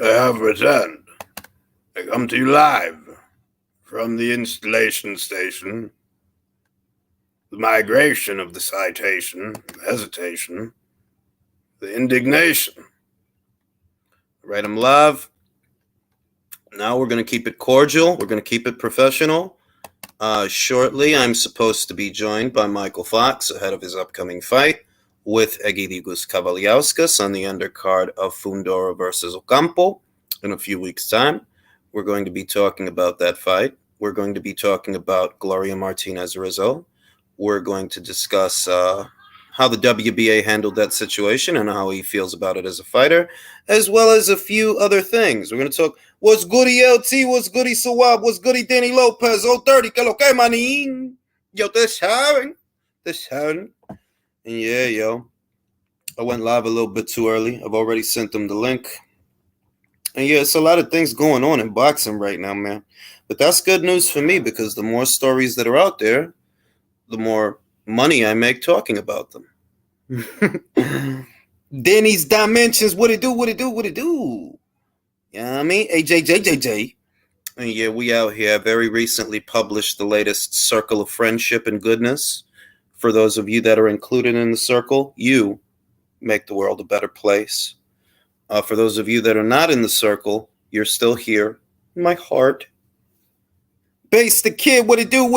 I have returned. I come to you live from the installation station. The migration of the citation, the hesitation, the indignation. Right, I'm live. Now we're going to keep it cordial. We're going to keep it professional. Shortly, I'm supposed to be joined by Mykal Fox ahead of his upcoming fight with Egidijus Kavaliauskas on the undercard of Fundora versus Ocampo in a few weeks' time. We're going to be talking about that fight. We're going to be talking about Gloria Martinez Rizo. We're going to discuss how the WBA handled that situation and how he feels about it as a fighter, as well as a few other things. We're going to talk what's goody LT, what's goody Sawab, what's goody Danny Lopez, 030, que lo que manin. Yo, this having. And yeah, yo, I went live a little bit too early. I've already sent them the link. And yeah, it's a lot of things going on in boxing right now, man. But that's good news for me because the more stories that are out there, the more money I make talking about them. Danny's Dimensions, what it do? You know what I mean? AJJJJ. And yeah, we out here. Very recently published the latest Circle of Friendship and Goodness. For those of you that are included in the circle, you make the world a better place. For those of you that are not in the circle, you're still here in my heart. Base the kid, what it do?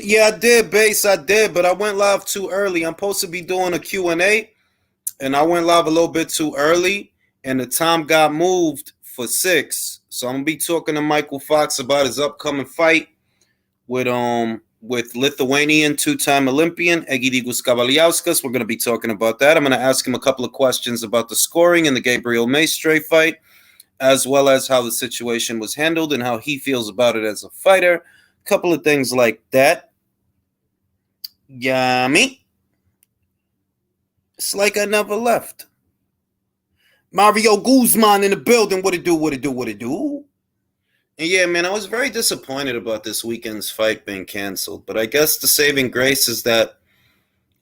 Yeah, I did, Base, I did, but I went live too early. I'm supposed to be doing a Q&A, and I went live a little bit too early, and the time got moved for 6. So I'm gonna be talking to Mykal Fox about his upcoming fight with Lithuanian two-time Olympian Egidijus Kavaliauskas. We're gonna be talking about that. I'm gonna ask him a couple of questions about the scoring in the Gabriel Maestre fight, as well as how the situation was handled and how he feels about it as a fighter. A couple of things like that. Yummy. It's like I never left. Mario Guzman in the building. What it do? And yeah, man, I was very disappointed about this weekend's fight being canceled. But I guess the saving grace is that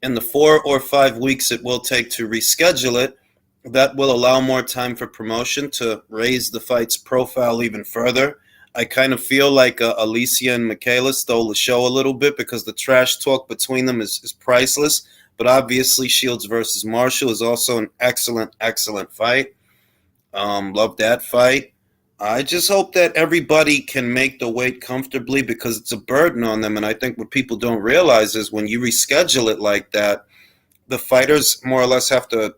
in the 4 or 5 weeks it will take to reschedule it, that will allow more time for promotion to raise the fight's profile even further. I kind of feel like Alicia and Mykal stole the show a little bit because the trash talk between them is priceless. But obviously, Shields versus Marshall is also an excellent, excellent fight. Love that fight. I just hope that everybody can make the weight comfortably because it's a burden on them. And I think what people don't realize is when you reschedule it like that, the fighters more or less have to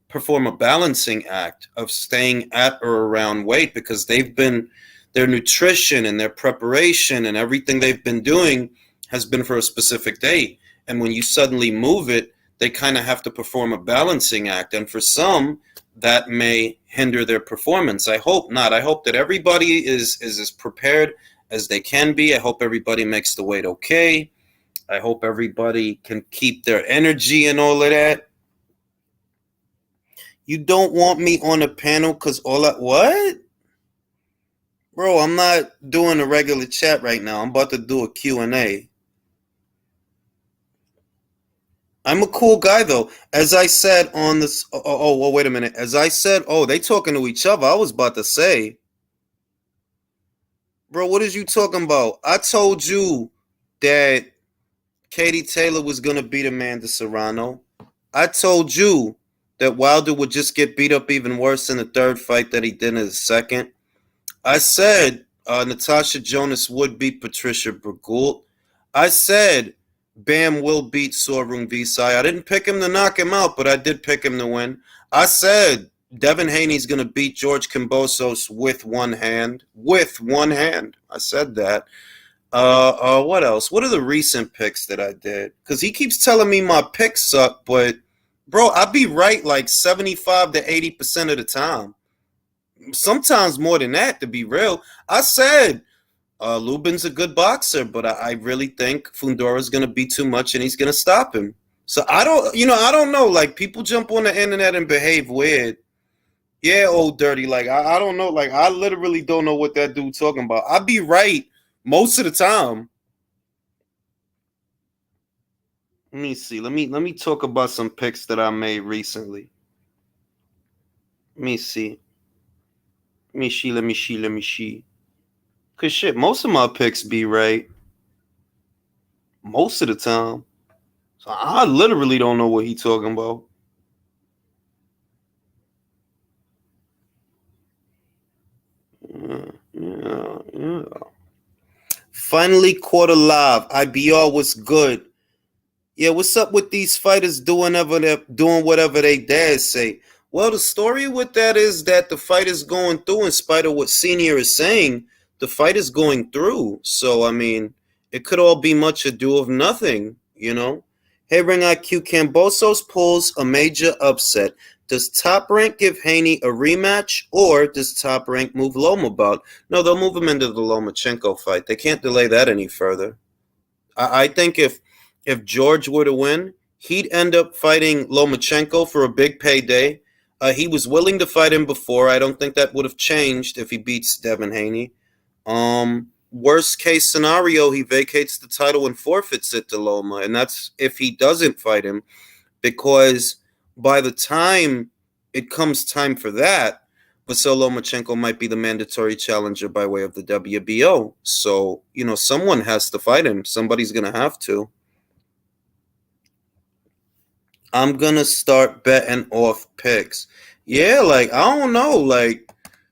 perform a balancing act of staying at or around weight because their nutrition and their preparation and everything they've been doing has been for a specific day. And when you suddenly move it, they kind of have to perform a balancing act. And for some, that may hinder their performance. I hope not. I hope that everybody is as prepared as they can be. I hope everybody makes the weight okay. I hope everybody can keep their energy and all of that. You don't want me on a panel because what? Bro, I'm not doing a regular chat right now. I'm about to do a Q&A. I'm a cool guy, though. As I said on this... Oh, wait a minute. As I said... Oh, they talking to each other. I was about to say... Bro, what is you talking about? I told you that Katie Taylor was going to beat Amanda Serrano. I told you that Wilder would just get beat up even worse in the third fight than he did in his second. I said Natasha Jonas would beat Patricia Bergult. I said Bam will beat Sorung Visai. I didn't pick him to knock him out, but I did pick him to win. I said Devin Haney's going to beat George Kambosos with one hand. With one hand. I said that. What else? What are the recent picks that I did? Because he keeps telling me my picks suck, but, bro, I be right like 75 to 80% of the time. Sometimes more than that, to be real. I said Lubin's a good boxer, but I really think Fundora's going to be too much and he's going to stop him. So I don't know. Like, people jump on the internet and behave weird. Yeah, old dirty. Like, I don't know. Like, I literally don't know what that dude's talking about. I be right most of the time. Let me see. Let me talk about some picks that I made recently. Let me see. Let me see. Cause shit, most of my picks be right. Most of the time. So I literally don't know what he talking about. Yeah. Finally caught alive. IBR was good. Yeah, what's up with these fighters doing whatever they dad say? Well, the story with that is that the fight is going through, in spite of what Senior is saying. The fight is going through. So I mean, it could all be much ado of nothing, you know. Hey, Ring IQ, Cambosos pulls a major upset. Does Top Rank give Haney a rematch, or does Top Rank move Loma about? No, they'll move him into the Lomachenko fight. They can't delay that any further. I think if George were to win, he'd end up fighting Lomachenko for a big payday. He was willing to fight him before. I don't think that would have changed if he beats Devin Haney. Worst case scenario, he vacates the title and forfeits it to Loma, and that's if he doesn't fight him, because by the time it comes time for that, Vasyl Lomachenko might be the mandatory challenger by way of the WBO. So, you know, someone has to fight him. Somebody's going to have to. I'm going to start betting off picks. Yeah, like, I don't know. Like,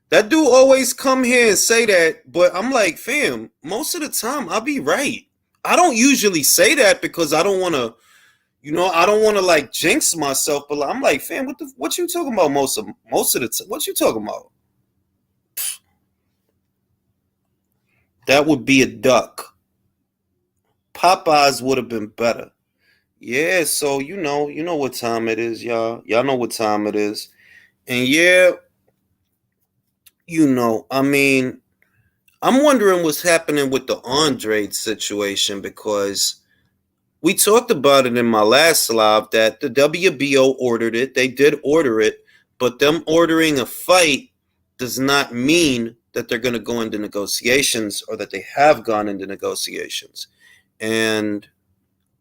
that dude always come here and say that, but I'm like, fam, most of the time I'll be right. I don't usually say that because I don't want to, you know, I don't want to like jinx myself, but I'm like, fam, what you talking about most of the time? What you talking about? That would be a duck. Popeyes would have been better. Yeah, so you know what time it is, y'all. Y'all know what time it is. And yeah, I mean, I'm wondering what's happening with the Andre situation, because we talked about it in my last live that the WBO ordered it. They did order it, but them ordering a fight does not mean that they're going to go into negotiations or that they have gone into negotiations. And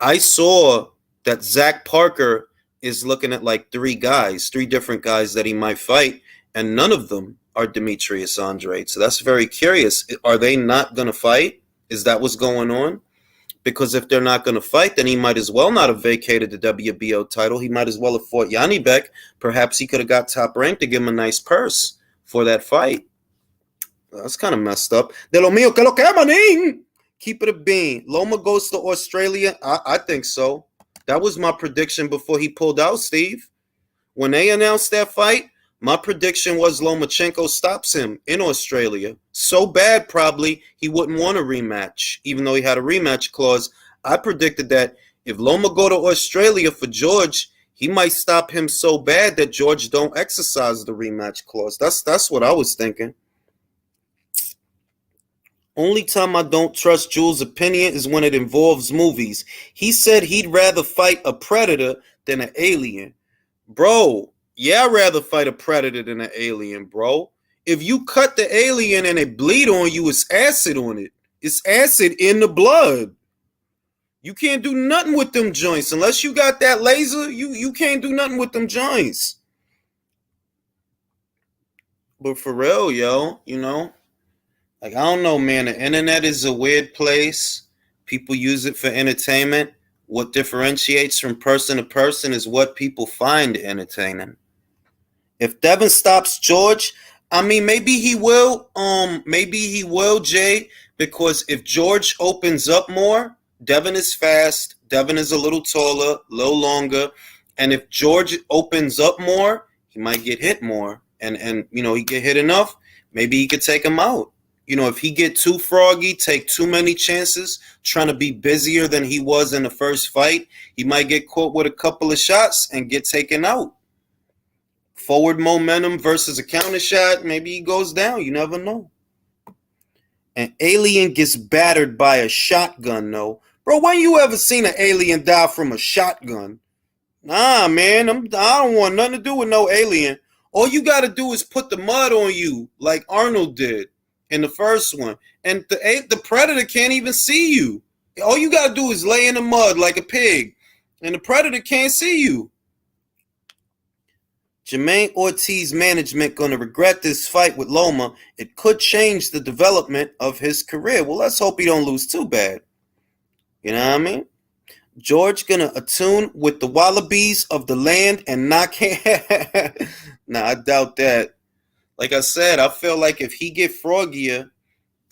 I saw that Zach Parker is looking at like three different guys that he might fight, and none of them are Demetrius Andrade. So that's very curious. Are they not going to fight? Is that what's going on? Because if they're not going to fight, then he might as well not have vacated the WBO title. He might as well have fought Yanni Beck. Perhaps he could have got Top Rank to give him a nice purse for that fight. That's kind of messed up. De lo mío, que lo que manín? Keep it a bean. Loma goes to Australia. I think so. That was my prediction before he pulled out, Steve. When they announced that fight, my prediction was Lomachenko stops him in Australia. So bad, probably, he wouldn't want a rematch, even though he had a rematch clause. I predicted that if Loma go to Australia for George, he might stop him so bad that George don't exercise the rematch clause. That's what I was thinking. Only time I don't trust Jules' opinion is when it involves movies. He said he'd rather fight a predator than an alien. Bro, yeah, I'd rather fight a predator than an alien, bro. If you cut the alien and it bleed on you, it's acid on it. It's acid in the blood. You can't do nothing with them joints. Unless you got that laser, you can't do nothing with them joints. But for real, yo, like, I don't know, man. The internet is a weird place. People use it for entertainment. What differentiates from person to person is what people find entertaining. If Devin stops George, I mean, maybe he will. Maybe he will, Jay, because if George opens up more, Devin is fast. Devin is a little taller, a little longer, and if George opens up more, he might get hit more. And he get hit enough, maybe he could take him out. If he get too froggy, take too many chances, trying to be busier than he was in the first fight, he might get caught with a couple of shots and get taken out. Forward momentum versus a counter shot, maybe he goes down. You never know. An alien gets battered by a shotgun, though. Bro, when you ever seen an alien die from a shotgun? Nah, man, I don't want nothing to do with no alien. All you got to do is put the mud on you like Arnold did in the first one. And the predator can't even see you. All you got to do is lay in the mud like a pig. And the predator can't see you. Jermaine Ortiz management going to regret this fight with Loma. It could change the development of his career. Well, let's hope he don't lose too bad. You know what I mean? George going to attune with the wallabies of the land and knock him. Nah, I doubt that. Like I said, I feel like if he get froggier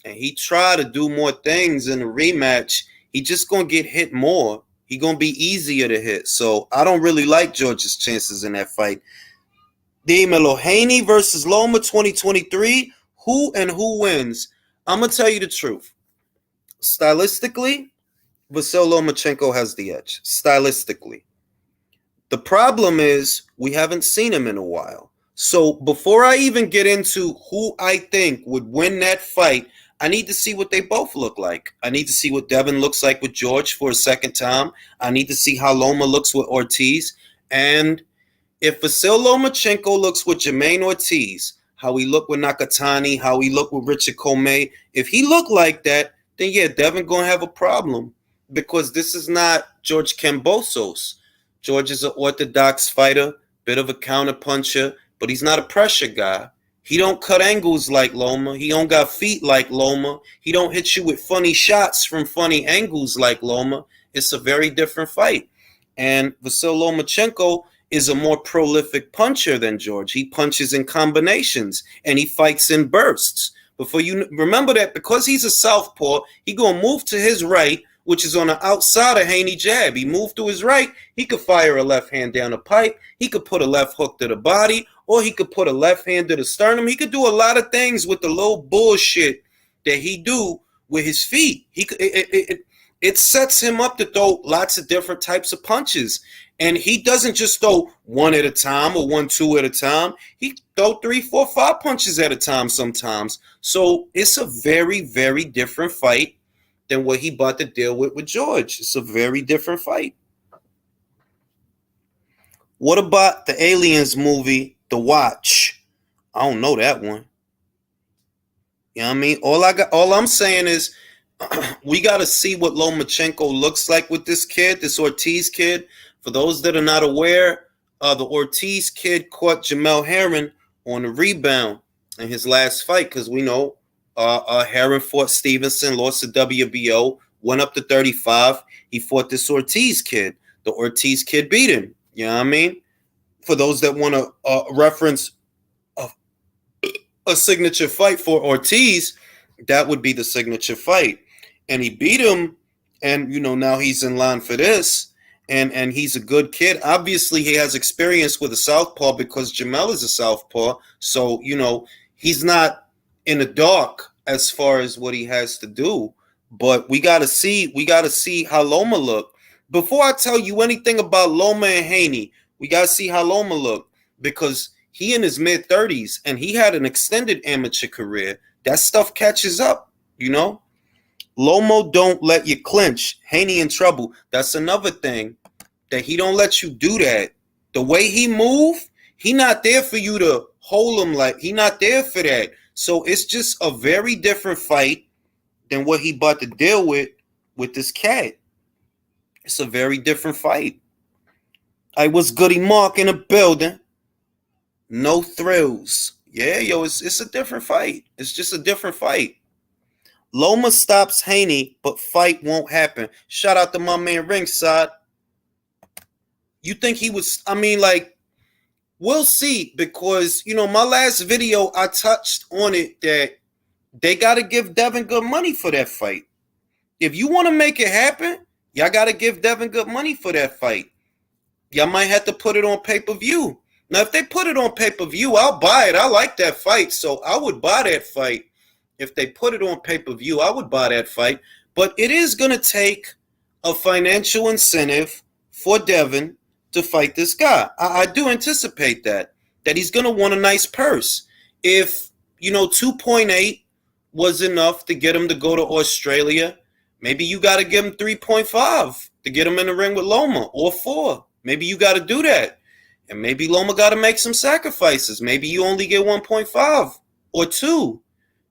and he try to do more things in the rematch, he just going to get hit more. He going to be easier to hit. So I don't really like George's chances in that fight. Dímelo, Haney versus Loma 2023. Who and who wins? I'm going to tell you the truth. Stylistically, Vasyl Lomachenko has the edge. Stylistically. The problem is we haven't seen him in a while. So before I even get into who I think would win that fight, I need to see what they both look like. I need to see what Devin looks like with George for a second time. I need to see how Loma looks with Ortiz. And if Vasyl Lomachenko looks with Jermaine Ortiz, how he looked with Nakatani, how he looked with Richard Comey, if he looked like that, then yeah, Devin going to have a problem because this is not George Kambosos. George is an orthodox fighter, bit of a counterpuncher, but he's not a pressure guy. He don't cut angles like Loma. He don't got feet like Loma. He don't hit you with funny shots from funny angles like Loma. It's a very different fight. And Vasyl Lomachenko is a more prolific puncher than George. He punches in combinations and he fights in bursts. Before you remember that, because he's a southpaw, he gonna move to his right, which is on the outside of Haney jab. He moved to his right, he could fire a left hand down the pipe, he could put a left hook to the body, or he could put a left hand to the sternum. He could do a lot of things with the little bullshit that he do with his feet. It sets him up to throw lots of different types of punches. And he doesn't just throw one at a time or 1, 2 at a time. He throw 3, 4, 5 punches at a time sometimes. So it's a very, very different fight than what he about to deal with George. It's a very different fight. What about the Aliens movie, The Watch? I don't know that one. You know what I mean? All I'm saying is we got to see what Lomachenko looks like with this kid, this Ortiz kid. For those that are not aware, the Ortiz kid caught Jamel Herring on a rebound in his last fight because we know Herring fought Stevenson, lost the WBO, went up to 35. He fought this Ortiz kid. The Ortiz kid beat him. You know what I mean? For those that want to reference a signature fight for Ortiz, that would be the signature fight. And he beat him, and, you know, now he's in line for this. And he's a good kid. Obviously, he has experience with a southpaw because Jamel is a southpaw. So, you know, he's not in the dark as far as what he has to do. But we got to see how Loma look. Before I tell you anything about Loma and Haney, we got to see how Loma look because he in his mid-30s and he had an extended amateur career. That stuff catches up, you know. Lomo don't let you clinch. Haney in trouble. That's another thing, that he don't let you do that. The way he move, he not there for you to hold him like. He not there for that. So it's just a very different fight than what he about to deal with this cat. It's a very different fight. I was Goody Mark in a building. No thrills. Yeah, yo, it's a different fight. It's just a different fight. Loma stops Haney, but fight won't happen. Shout out to my man Ringside. You think he was, I mean, like, we'll see because, you know, my last video, I touched on it that they got to give Devin good money for that fight. If you want to make it happen, y'all got to give Devin good money for that fight. Y'all might have to put it on pay-per-view. Now, if they put it on pay-per-view, I'll buy it. I like that fight, so I would buy that fight. If they put it on pay-per-view, I would buy that fight. But it is going to take a financial incentive for Devin to fight this guy. I do anticipate that he's going to want a nice purse. If, you know, 2.8 was enough to get him to go to Australia, maybe you got to give him 3.5 to get him in the ring with Loma, or 4. Maybe you got to do that. And maybe Loma got to make some sacrifices. Maybe you only get 1.5 or 2.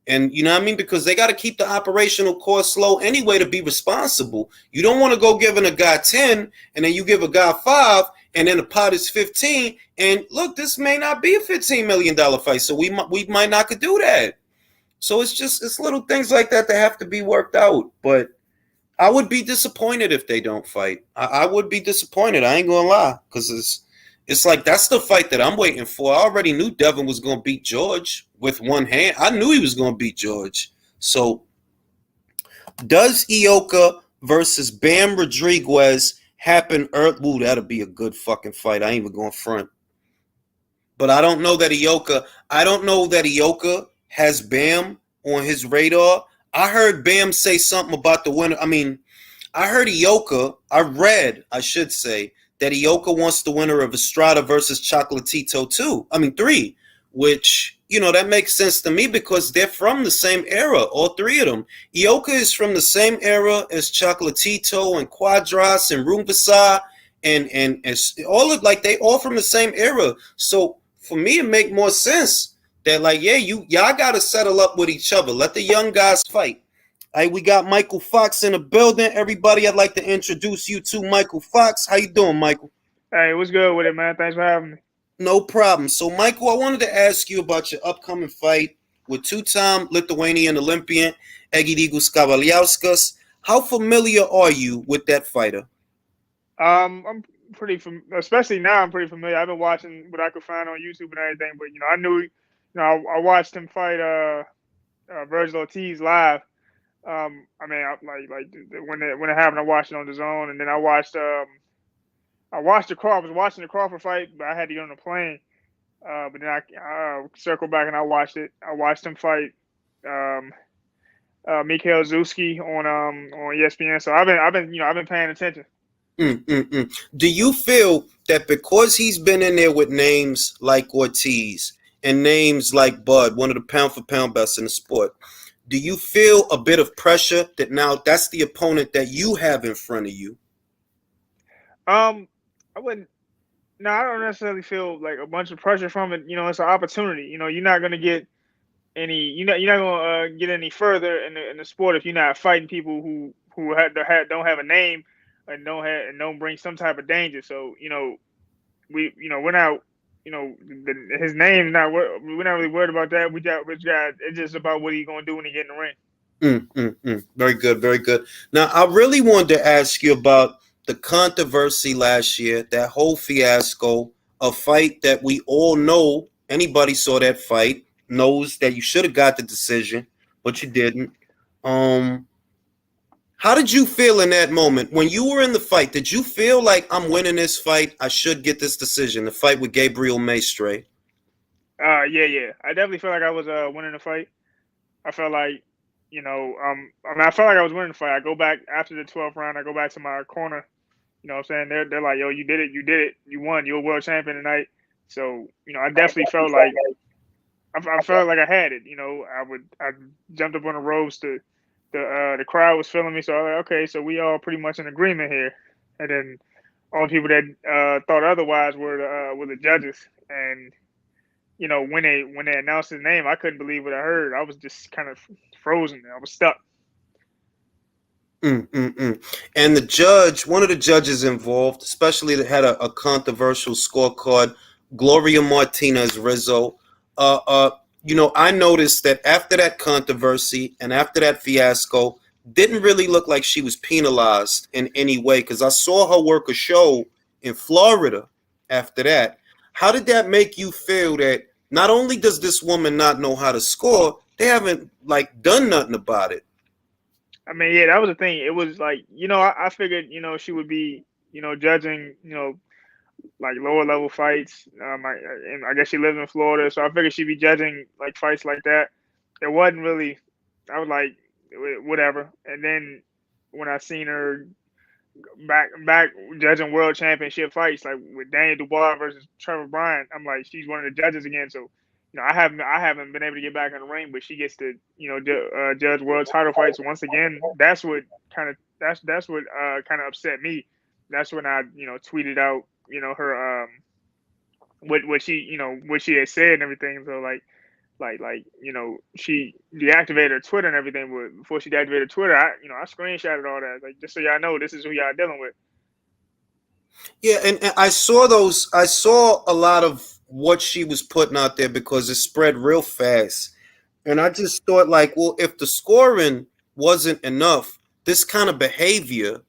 And you know what I mean? Because they got to keep the operational costs low anyway to be responsible. You don't want to go giving a guy 10 and then you give a guy 5 and then the pot is 15 And look, this may not be a $15 million fight, so we might not could do that. So it's little things like that that have to be worked out. But I would be disappointed if they don't fight. I would be disappointed. I ain't gonna lie, because it's like that's the fight that I'm waiting for. I already knew Devin was gonna beat George with one hand. I knew he was gonna beat George. So does Ioka versus Bam Rodriguez happen early? Ooh, that'll be a good fucking fight. I ain't even going front. But I don't know that Ioka has Bam on his radar. I heard Bam say something about the winner. I mean, I heard I should say, that Ioka wants the winner of Estrada versus Chocolatito 2. I mean 3, which, that makes sense to me because they're from the same era, all three of them. Ioka is from the same era as Chocolatito and Quadras and Rumbasa and all of they all from the same era. So for me, it make more sense that y'all gotta settle up with each other. Let the young guys fight. Hey, we got Michael Fox in the building. Everybody, I'd like to introduce you to Michael Fox. How you doing, Michael? Hey, what's good with it, man? Thanks for having me. No problem. So, Michael, I wanted to ask you about your upcoming fight with two-time Lithuanian Olympian Egidijus Kavaliauskas. How familiar are you with that fighter? I'm pretty especially now. I'm pretty familiar. I've been watching what I could find on YouTube and everything, but I knew, I watched him fight Virgil Ortiz live. I mean, when it happened, I watched it on the Zone, and then I watched the Crawford. I was watching the Crawford fight, but I had to get on the plane. But then I circled back and I watched it. I watched him fight Mykal on ESPN. So I've been paying attention. Do you feel that because he's been in there with names like Ortiz and names like Bud, one of the pound for pound best in the sport, do you feel a bit of pressure that now that's the opponent that you have in front of you? I wouldn't. No, I don't necessarily feel like a bunch of pressure from it. It's an opportunity. You're not gonna get any. You're not gonna get any further in the sport if you're not fighting people who don't have a name and don't bring some type of danger. So we're not. His name's not. We're not really worried about that. We got Rich guy. It's just about what he's gonna do when he get in the ring. Very good, very good. Now, I really wanted to ask you about the controversy last year, that whole fiasco, a fight that we all know, anybody saw that fight, knows that you should have got the decision, but you didn't. How did you feel in that moment? When you were in the fight, did you feel like I'm winning this fight? I should get this decision, the fight with Gabriel Maestre? Yeah. I definitely felt like I was winning the fight. I felt like, I felt like I was winning the fight. I go back after the 12th round, I go back to my corner. You know what I'm saying? They're like, yo, you did it, you won, you're a world champion tonight. So, I definitely felt like I felt like I had it. I jumped up on the ropes. The crowd was feeling me, so I was like, okay, so we all pretty much in agreement here. And then all the people that thought otherwise were the judges. And when they announced his name, I couldn't believe what I heard. I was just kind of frozen. I was stuck. And the judge, one of the judges involved, especially that had a controversial scorecard, Gloria Martinez Rizo. I noticed that after that controversy and after that fiasco, didn't really look like she was penalized in any way, because I saw her work a show in Florida after that. How did that make you feel that not only does this woman not know how to score, they haven't done nothing about it? I mean, yeah, that was the thing. It was like, I figured, she would be, judging, like lower level fights. And I guess she lives in Florida, so I figured she'd be judging like fights like that. It wasn't really. I was like, whatever. And then when I seen her back judging world championship fights, like with Daniel Dubois versus Trevor Bryan, I'm like, she's one of the judges again. So, I haven't been able to get back in the ring, but she gets to judge world title fights once again. That's what kind of upset me. That's when I tweeted out her what she had said and everything. So she deactivated her Twitter and everything, but before she deactivated Twitter, I screenshotted all that, like, just so y'all know this is who y'all dealing with. Yeah, and I saw those. I saw a lot of what she was putting out there because it spread real fast. And I just thought, like, well, if the scoring wasn't enough, this kind of behavior,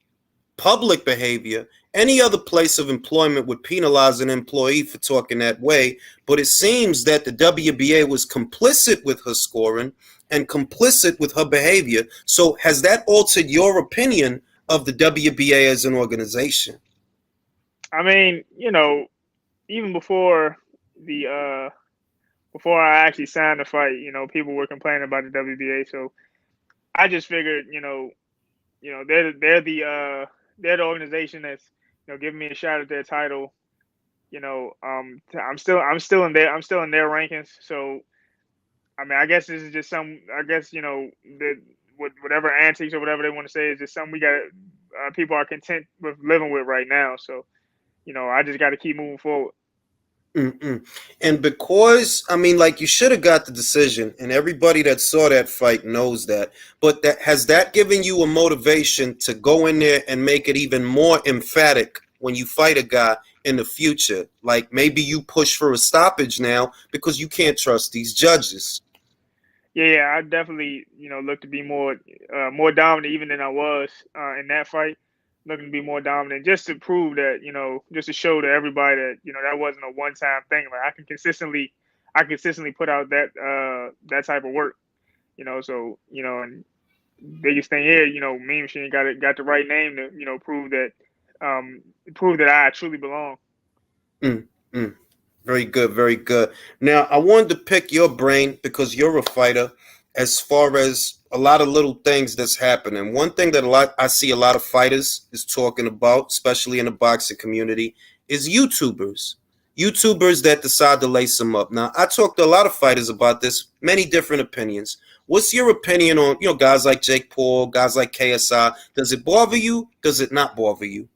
public behavior, any other place of employment would penalize an employee for talking that way. But it seems that the WBA was complicit with her scoring and complicit with her behavior. So has that altered your opinion of the WBA as an organization? I mean, even the before I actually signed the fight, people were complaining about the WBA. So I just figured, they're the organization that's giving me a shot at their title. I'm still in their rankings. So I mean, I guess this is just some. I guess that whatever antics or whatever they want to say is just something we got. People are content with living with right now. So I just got to keep moving forward. Mm-mm. And because I mean, like you should have got the decision, and everybody that saw that fight knows that. But that has that given you a motivation to go in there and make it even more emphatic when you fight a guy in the future? Like maybe you push for a stoppage now because you can't trust these judges. Yeah, I definitely look to be more dominant even than I was in that fight. Looking to be more dominant just to prove that just to show to everybody that that wasn't a one time thing. Like I consistently put out that type of work. So and biggest thing here, me and Machine got the right name to um prove that I truly belong. Mm, mm. Very good, very good. Now, I wanted to pick your brain because you're a fighter as far as a lot of little things that's happening. One thing that I see a lot of fighters is talking about, especially in the boxing community, is YouTubers. YouTubers that decide to lace them up. Now, I talked to a lot of fighters about this, many different opinions. What's your opinion on, guys like Jake Paul, guys like KSI? Does it bother you? Does it not bother you?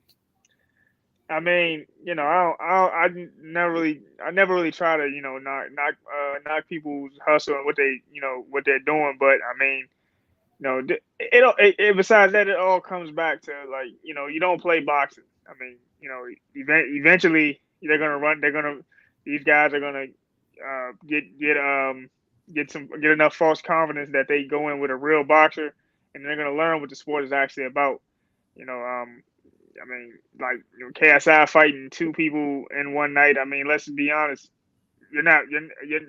I mean, I never really try to, knock people's hustle and what they're doing. But I mean, besides that, it all comes back to like, you don't play boxing. I mean, eventually they're gonna run. These guys are gonna get enough false confidence that they go in with a real boxer, and they're gonna learn what the sport is actually about. You know, um, I mean, like KSI fighting two people in one night. I mean, let's be honest. You're not.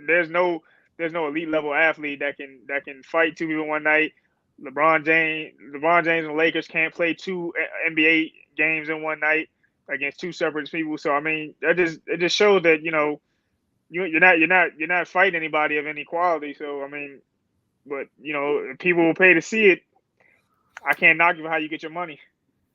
There's no elite level athlete that can fight two people in one night. LeBron James and the Lakers can't play two NBA games in one night against two separate people. So I mean, it just shows that you're not fighting anybody of any quality. So I mean, but if people will pay to see it. I can't knock you for how you get your money.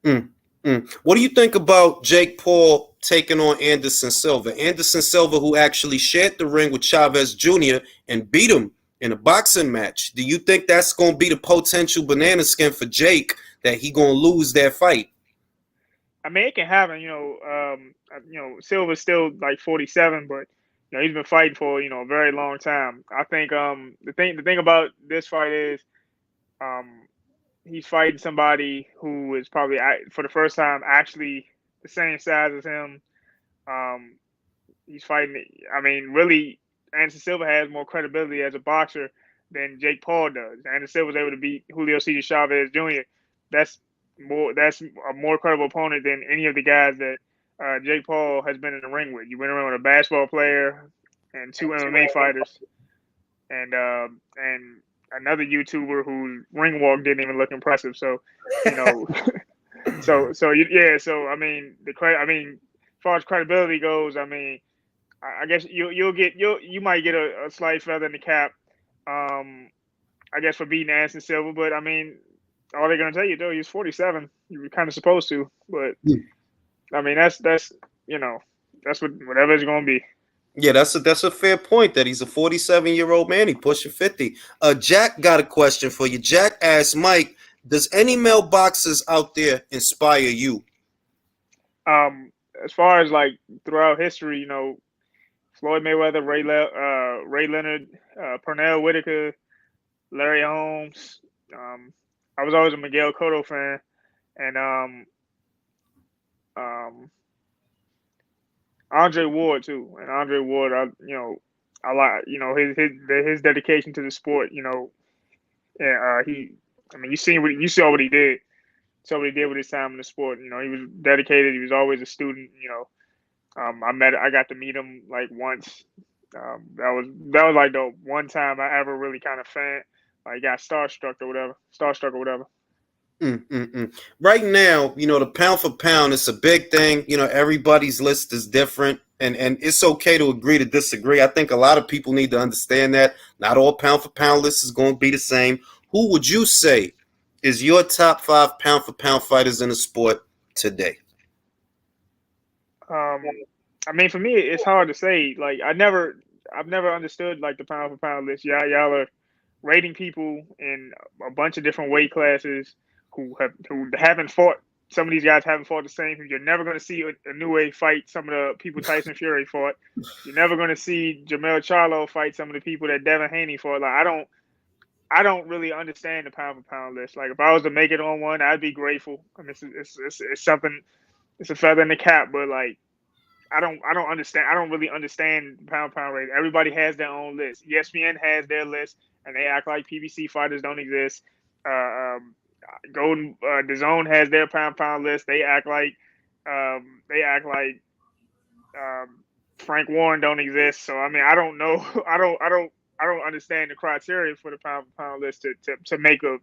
Mm, mm. What do you think about Jake Paul taking on Anderson Silva? Anderson Silva, who actually shared the ring with Chavez Jr. and beat him in a boxing match. Do you think that's going to be the potential banana skin for Jake that he going to lose that fight? I mean, it can happen. Silva's still like 47, but he's been fighting for a very long time. I think the thing about this fight is um, he's fighting somebody who is probably for the first time actually the same size as him. Um, he's fighting. I mean, really, Anderson Silva has more credibility as a boxer than Jake Paul does. Anderson Silva was able to beat Julio Cesar Chavez Jr. That's That's a more credible opponent than any of the guys that Jake Paul has been in the ring with. You went around with a basketball player and two MMA fighters, and another YouTuber whose ring walk didn't even look impressive. So, you know, yeah. So I mean, as far as credibility goes, I mean, I guess you might get a slight feather in the cap. Um, I guess for beating Anderson Silva, but I mean, all they're gonna tell you though, he's 47. You were kind of supposed to, but I mean, that's you know, that's whatever it's gonna be. Yeah, that's a fair point that he's a 47-year-old man. He pushing 50. Jack got a question for you. Jack asked Mike, does any male boxers out there inspire you? As far as like throughout history, Floyd Mayweather, Ray Leonard, Pernell Whitaker, Larry Holmes. Um, I was always a Miguel Cotto fan, and um, Andre Ward too, and Andre Ward, I like his dedication to the sport. And you saw what he did. Saw what he did with his time in the sport. He was dedicated. He was always a student. I got to meet him like once. That was like the one time I ever really kind of got starstruck or whatever. Right now, the pound for pound, it's a big thing. Everybody's list is different, and it's okay to agree to disagree. I think a lot of people need to understand that not all pound for pound lists is going to be the same. Who would you say is your top 5 pound for pound fighters in the sport today? For me, it's hard to say. Like I've never understood like the pound for pound list. Y'all are rating people in a bunch of different weight classes who haven't fought. Some of these guys haven't fought the same. You're never going to see a new way fight some of the people Tyson Fury fought. You're never going to see Jamel Charlo fight some of the people that Devin Haney fought. Like I don't really understand the pound for pound list. Like if I was to make it on one, I'd be grateful. I mean, it's something. It's a feather in the cap, but like I don't understand. I don't really understand the pound for pound rate. Everybody has their own list. ESPN has their list, and they act like PBC fighters don't exist. The Zone has their pound for pound list. They act like Frank Warren don't exist. So I mean, I don't know. I don't understand the criteria for the pound for pound list to make one.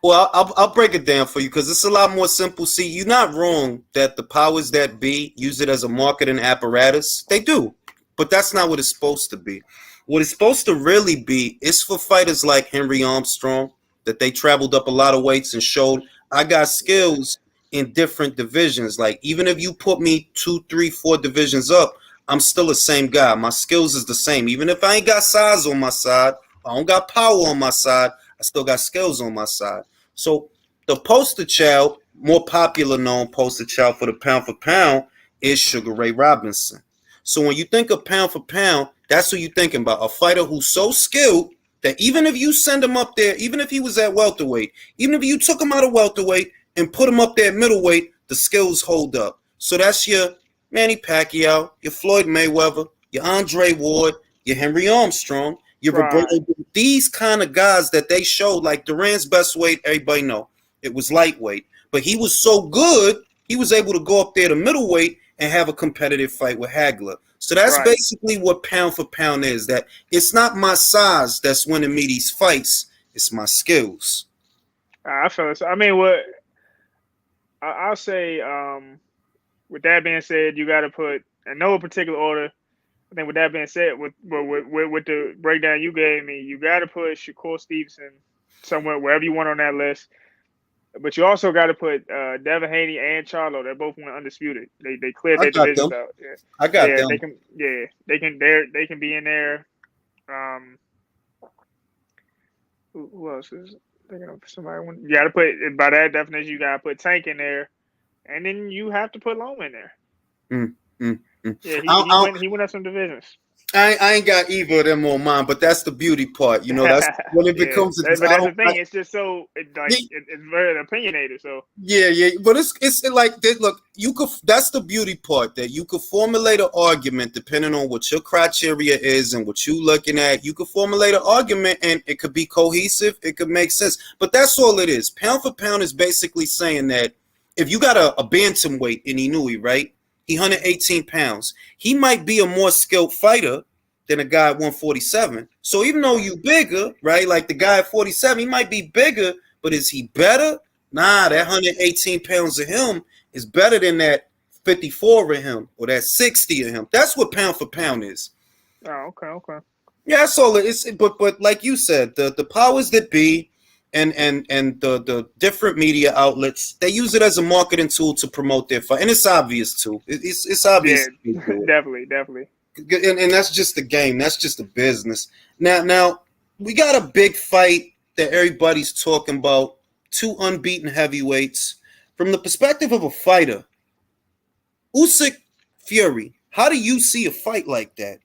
Well, I'll break it down for you because it's a lot more simple. See, you're not wrong that the powers that be use it as a marketing apparatus. They do, but that's not what it's supposed to be. What it's supposed to really be is for fighters like Henry Armstrong, that they traveled up a lot of weights and showed I got skills in different divisions. Like even if you put me 2, 3, 4 divisions up, I'm still the same guy. My skills is the same. Even if I ain't got size on my side, I don't got power on my side, I still got skills on my side. So the poster child, more popular known poster child for the pound for pound is Sugar Ray Robinson. So when you think of pound for pound, that's who you're thinking about. A fighter who's so skilled that even if you send him up there, even if he was at welterweight, even if you took him out of welterweight and put him up there at middleweight, the skills hold up. So that's your Manny Pacquiao, your Floyd Mayweather, your Andre Ward, your Henry Armstrong, your Roberto. These kind of guys that they showed, like Duran's best weight, everybody know it was lightweight, but he was so good, he was able to go up there to middleweight and have a competitive fight with Hagler. So that's basically what pound for pound is. That it's not my size that's winning me these fights; it's my skills. I feel it. I mean, what I'll say. With that being said, you got to put in no particular order. I think with that being said, with the breakdown you gave me, you got to put Shakur Stevenson somewhere wherever you want on that list. But you also got to put Devin Haney and Charlo. They both went undisputed. They cleared their divisions out. Yeah. I got them. They can be in there. Who else is thinking of somebody? You got to put, by that definition, you got to put Tank in there. And then you have to put Loma in there. Yeah, he went up some divisions. I ain't got either of them on mine, but that's the beauty part. That's when it becomes. But that's the thing. It's just so it's very opinionated. So yeah. But it's like look, you could. That's the beauty part, that you could formulate an argument depending on what your criteria is and what you looking at. You could formulate an argument and it could be cohesive. It could make sense. But that's all it is. Pound for pound is basically saying that if you got a bantamweight in Inouye, right? He 118 pounds. He might be a more skilled fighter than a guy at 147. So even though you bigger, right? Like the guy at 47, he might be bigger, but is he better? Nah, that 118 pounds of him is better than that 54 of him or that 60 of him. That's what pound for pound is. Oh, okay. Yeah, that's all it is. But like you said, the powers that be and the different media outlets, they use it as a marketing tool to promote their fight. And it's obvious too. It's obvious. Yeah, definitely. And that's just the game. That's just the business. Now we got a big fight that everybody's talking about. 2 unbeaten heavyweights. From the perspective of a fighter, Usyk Fury, how do you see a fight like that?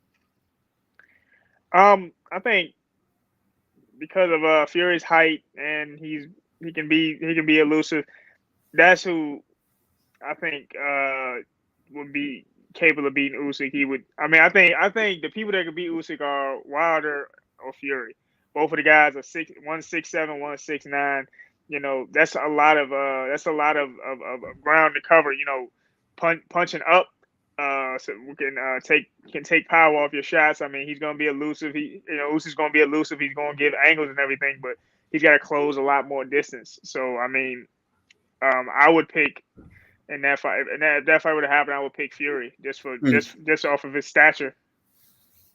I think because of Fury's height and he can be elusive. That's who I think would be capable of beating Usyk, he would. I mean, I think the people that could beat Usyk are Wilder or Fury. Both of the guys are 167, 169. You know, that's a lot of of ground to cover. You know, punching up, so we can take power off your shots. I mean, he's gonna be elusive. Usyk's gonna be elusive. He's gonna give angles and everything, but he's got to close a lot more distance. So I mean, I would pick. And that fight, if that fight would have happened, I would pick Fury just off of his stature.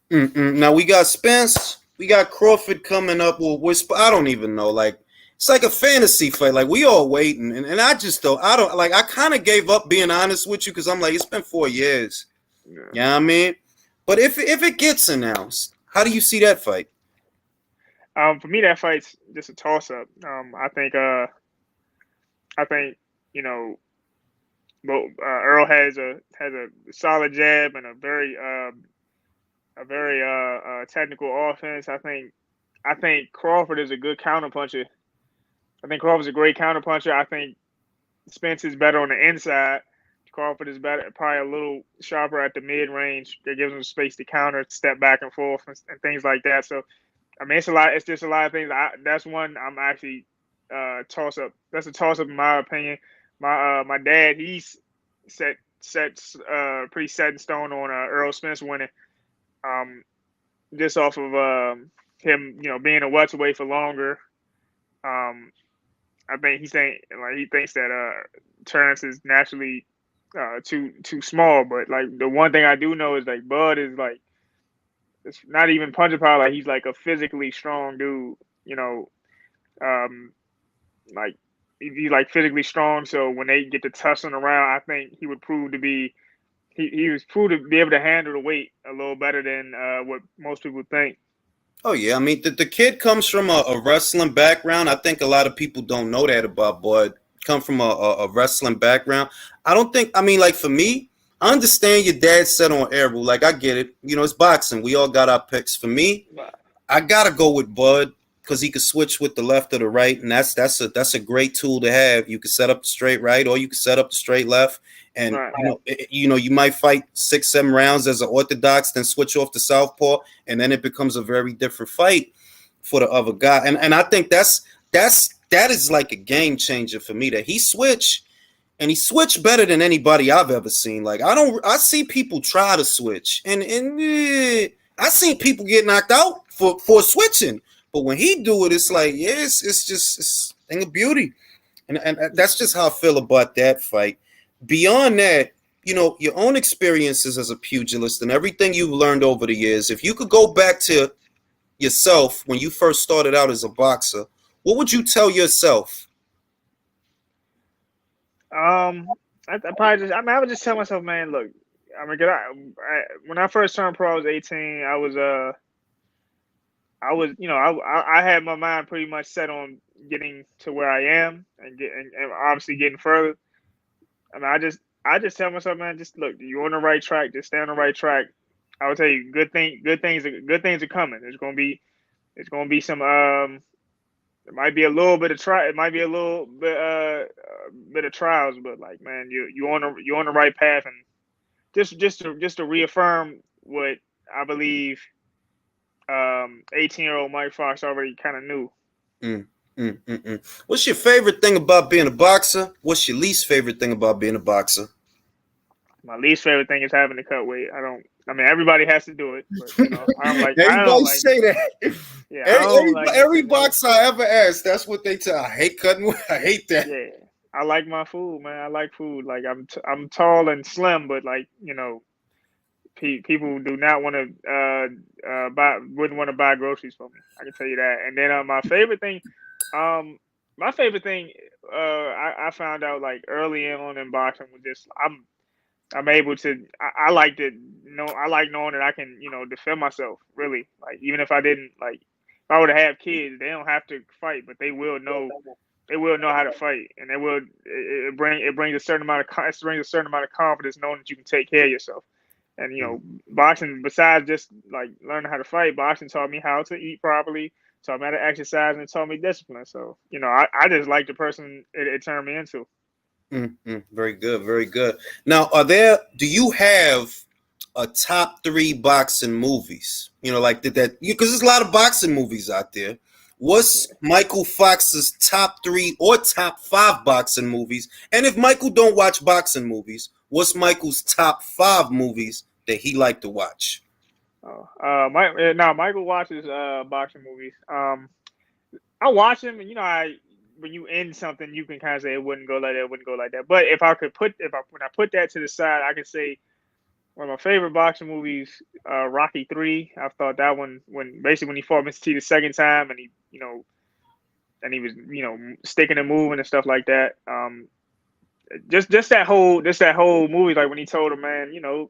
Now we got Spence, we got Crawford coming up. Well, I don't even know. Like it's like a fantasy fight. Like we all waiting, and I just don't. I don't like. I kind of gave up being honest with you because I'm like it's been 4 years. Yeah, you know what I mean. But if it gets announced, how do you see that fight? For me, that fight's just a toss up. I think Earl has a solid jab and a very technical offense. I think Crawford is a good counterpuncher. I think Crawford's a great counterpuncher. I think Spence is better on the inside. Crawford is better, probably a little sharper at the mid range. That gives him space to counter, step back and forth, and things like that. So, I mean, it's a lot. It's just a lot of things. That's one I'm actually toss up. That's a toss up in my opinion. My dad, he's pretty set in stone on Earl Spence winning, just off of him, being a welterweight for longer. I think he thinks that Terrence is naturally too small, but like the one thing I do know is like Bud is like it's not even punching power. Like he's like a physically strong dude, like. He's like physically strong, so when they get to tussling around, I think he would prove to be he was proved to be able to handle the weight a little better than what most people think. Oh yeah, I mean the kid comes from a wrestling background. I think a lot of people don't know that about Bud. Come from a wrestling background. I don't think. I mean, like for me, I understand your dad said on air rule. Like I get it. It's boxing. We all got our picks. For me, I gotta go with Bud. Because he could switch with the left or the right, and that's a great tool to have. You could set up the straight right, or you could set up the straight left, and right. You might fight 6-7 rounds as an orthodox, then switch off to southpaw, and then it becomes a very different fight for the other guy. And I think that is like a game changer for me that he switched better than anybody I've ever seen. Like I see people try to switch, and I seen people get knocked out for switching. But when he do it, it's like, it's just a thing of beauty. And that's just how I feel about that fight. Beyond that, your own experiences as a pugilist and everything you've learned over the years, if you could go back to yourself when you first started out as a boxer, what would you tell yourself? I would just tell myself, man, look, I mean, when I first turned pro, I was 18. I had my mind pretty much set on getting to where I am and obviously getting further. I mean, I just tell myself, man, just look, you're on the right track. Just stay on the right track. I would tell you, good things are coming. There's gonna be some. It might be a little bit of It might be a little bit of trials, but like, man, you're on the right path, and just to reaffirm what I believe. 18-year-old Mike Fox already kind of knew. What's your favorite thing about being a boxer? What's your least favorite thing about being a boxer? My least favorite thing is having to cut weight. I mean, everybody has to do it, but I'm like, everybody say that. Yeah, every boxer I ever asked, that's what they tell. I hate cutting weight. I hate that. Yeah, I like my food, man. I like food. Like I'm tall and slim, but like people do not want to wouldn't want to buy groceries from me. I can tell you that. And then my favorite thing, I found out like early on in boxing was just I'm able to. I like knowing that I can defend myself. Really, like even if I didn't like if I were to have kids, they don't have to fight, but they will know. They will know how to fight, and they will. It brings a certain amount of confidence knowing that you can take care of yourself. And boxing, besides just like learning how to fight, boxing taught me how to eat properly, taught me how to exercise, and it taught me discipline. So I just like the person it turned me into. Very good, very good. Now, do you have a top 3 boxing movies? You know, like that, because there's a lot of boxing movies out there. What's Michael Fox's top 3 or top 5 boxing movies? And if Michael don't watch boxing movies, what's Michael's top 5 movies that he like to watch? Michael watches boxing movies. I watch them, and when you end something, you can kind of say it wouldn't go like that, it wouldn't go like that. But when I put that to the side, I could say one of my favorite boxing movies, Rocky 3. I thought that one when he fought Mr. T the second time, and he was sticking and moving and stuff like that. Just that whole movie, like when he told him, man, you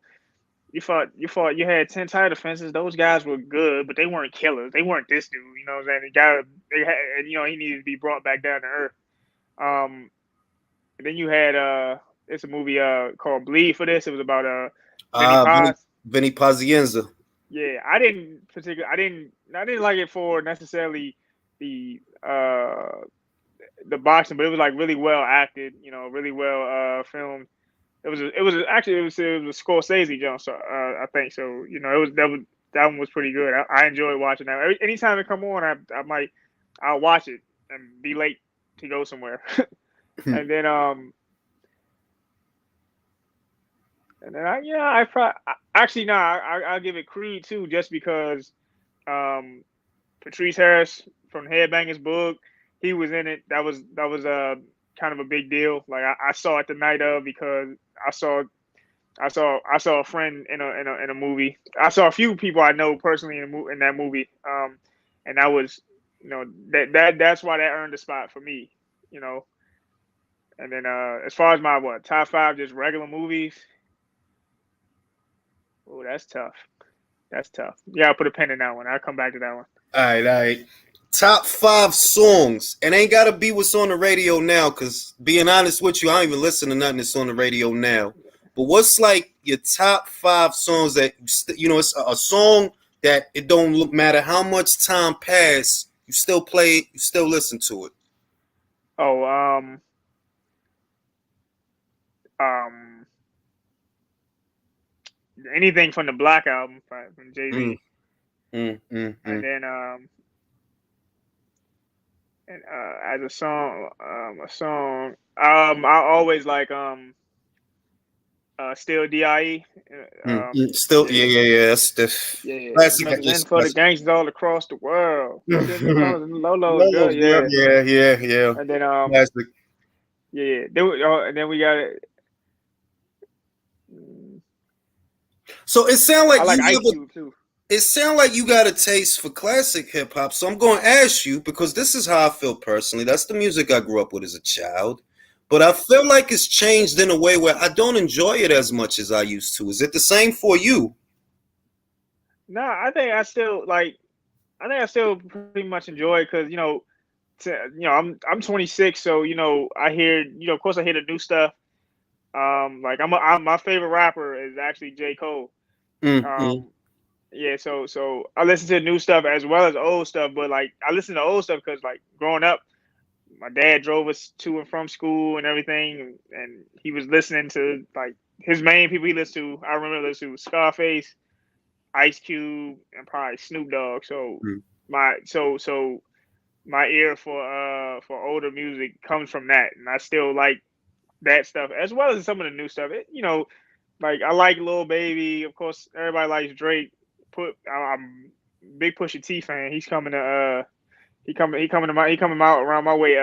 had 10 title defenses. Those guys were good, but they weren't killers. They weren't this dude. You know what I'm saying? He needed to be brought back down to earth. And then you had it's a movie called Bleed for this. It was about Vinny Pazienza. Yeah, I didn't like it for necessarily the boxing, but it was like really well acted, really well filmed. It was a Scorsese joint, so I think so. That one was pretty good. I enjoyed watching that. Anytime it come on, I'll watch it and be late to go somewhere. And then I'll give it Creed too, just because Patrice Harris from Headbangers Book, he was in it. That was kind of a big deal. Like I saw it the night of, because I saw a friend in a movie. I saw a few people I know personally in that movie. And that was that's why that earned a spot for me. And then as far as my top 5 just regular movies. Oh, that's tough. Yeah, I'll put a pin in that one. I'll come back to that one. All right. Top 5 songs. And ain't got to be what's on the radio now, because being honest with you, I don't even listen to nothing that's on the radio now. But what's like your top 5 songs that, it's a song that it don't matter how much time pass, you still play it, you still listen to it? Anything from the Black album from Jay-Z. And then as a song, I always like Still D.I.E. Still, yeah. That's the classic. For the gangsters all across the world. Lolo, yeah. And then classic. Yeah. And then we got it. So it sounds like, it sounds like you got a taste for classic hip hop. So I'm going to ask you, because this is how I feel personally. That's the music I grew up with as a child. But I feel like it's changed in a way where I don't enjoy it as much as I used to. Is it the same for you? No, I think I still pretty much enjoy it, because I'm 26, so I hear of course I hear the new stuff. Like my favorite rapper is actually J. Cole. Yeah, so I listen to new stuff as well as old stuff, but like I listen to old stuff because like growing up, my dad drove us to and from school and everything, and he was listening to like his main people he listened to. I remember listening to Scarface, Ice Cube, and probably Snoop Dogg. So my ear for older music comes from that, and I still like that stuff as well as some of the new stuff. Like I like Lil Baby, of course. Everybody likes Drake. I'm a big Pusha T fan. He's coming to he coming out around my way.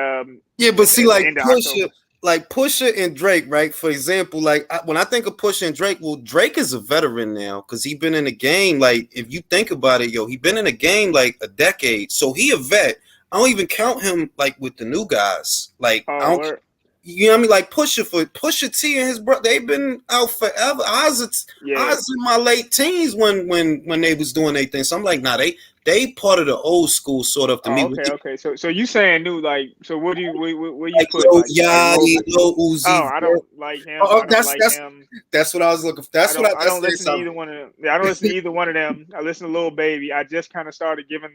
But see, like Pusha and Drake, right? For example, like when I think of Pusha and Drake, well, Drake is a veteran now because he's been in the game. Like if you think about it, he been in the game like a decade, so he a vet. I don't even count him like with the new guys. Like I don't. You know what I mean? Like Pusha T and his brother, they've been out forever. I was in my late teens when they was doing their thing. So I'm like, nah, they part of the old school sort of to me. Okay. So you saying new? Like, so what do you like put? Lil Uzi. I don't like him. That's what I was looking for. I don't listen to either one of them. Yeah, I don't listen to either one of them. I listen to Lil Baby. I just kind of started giving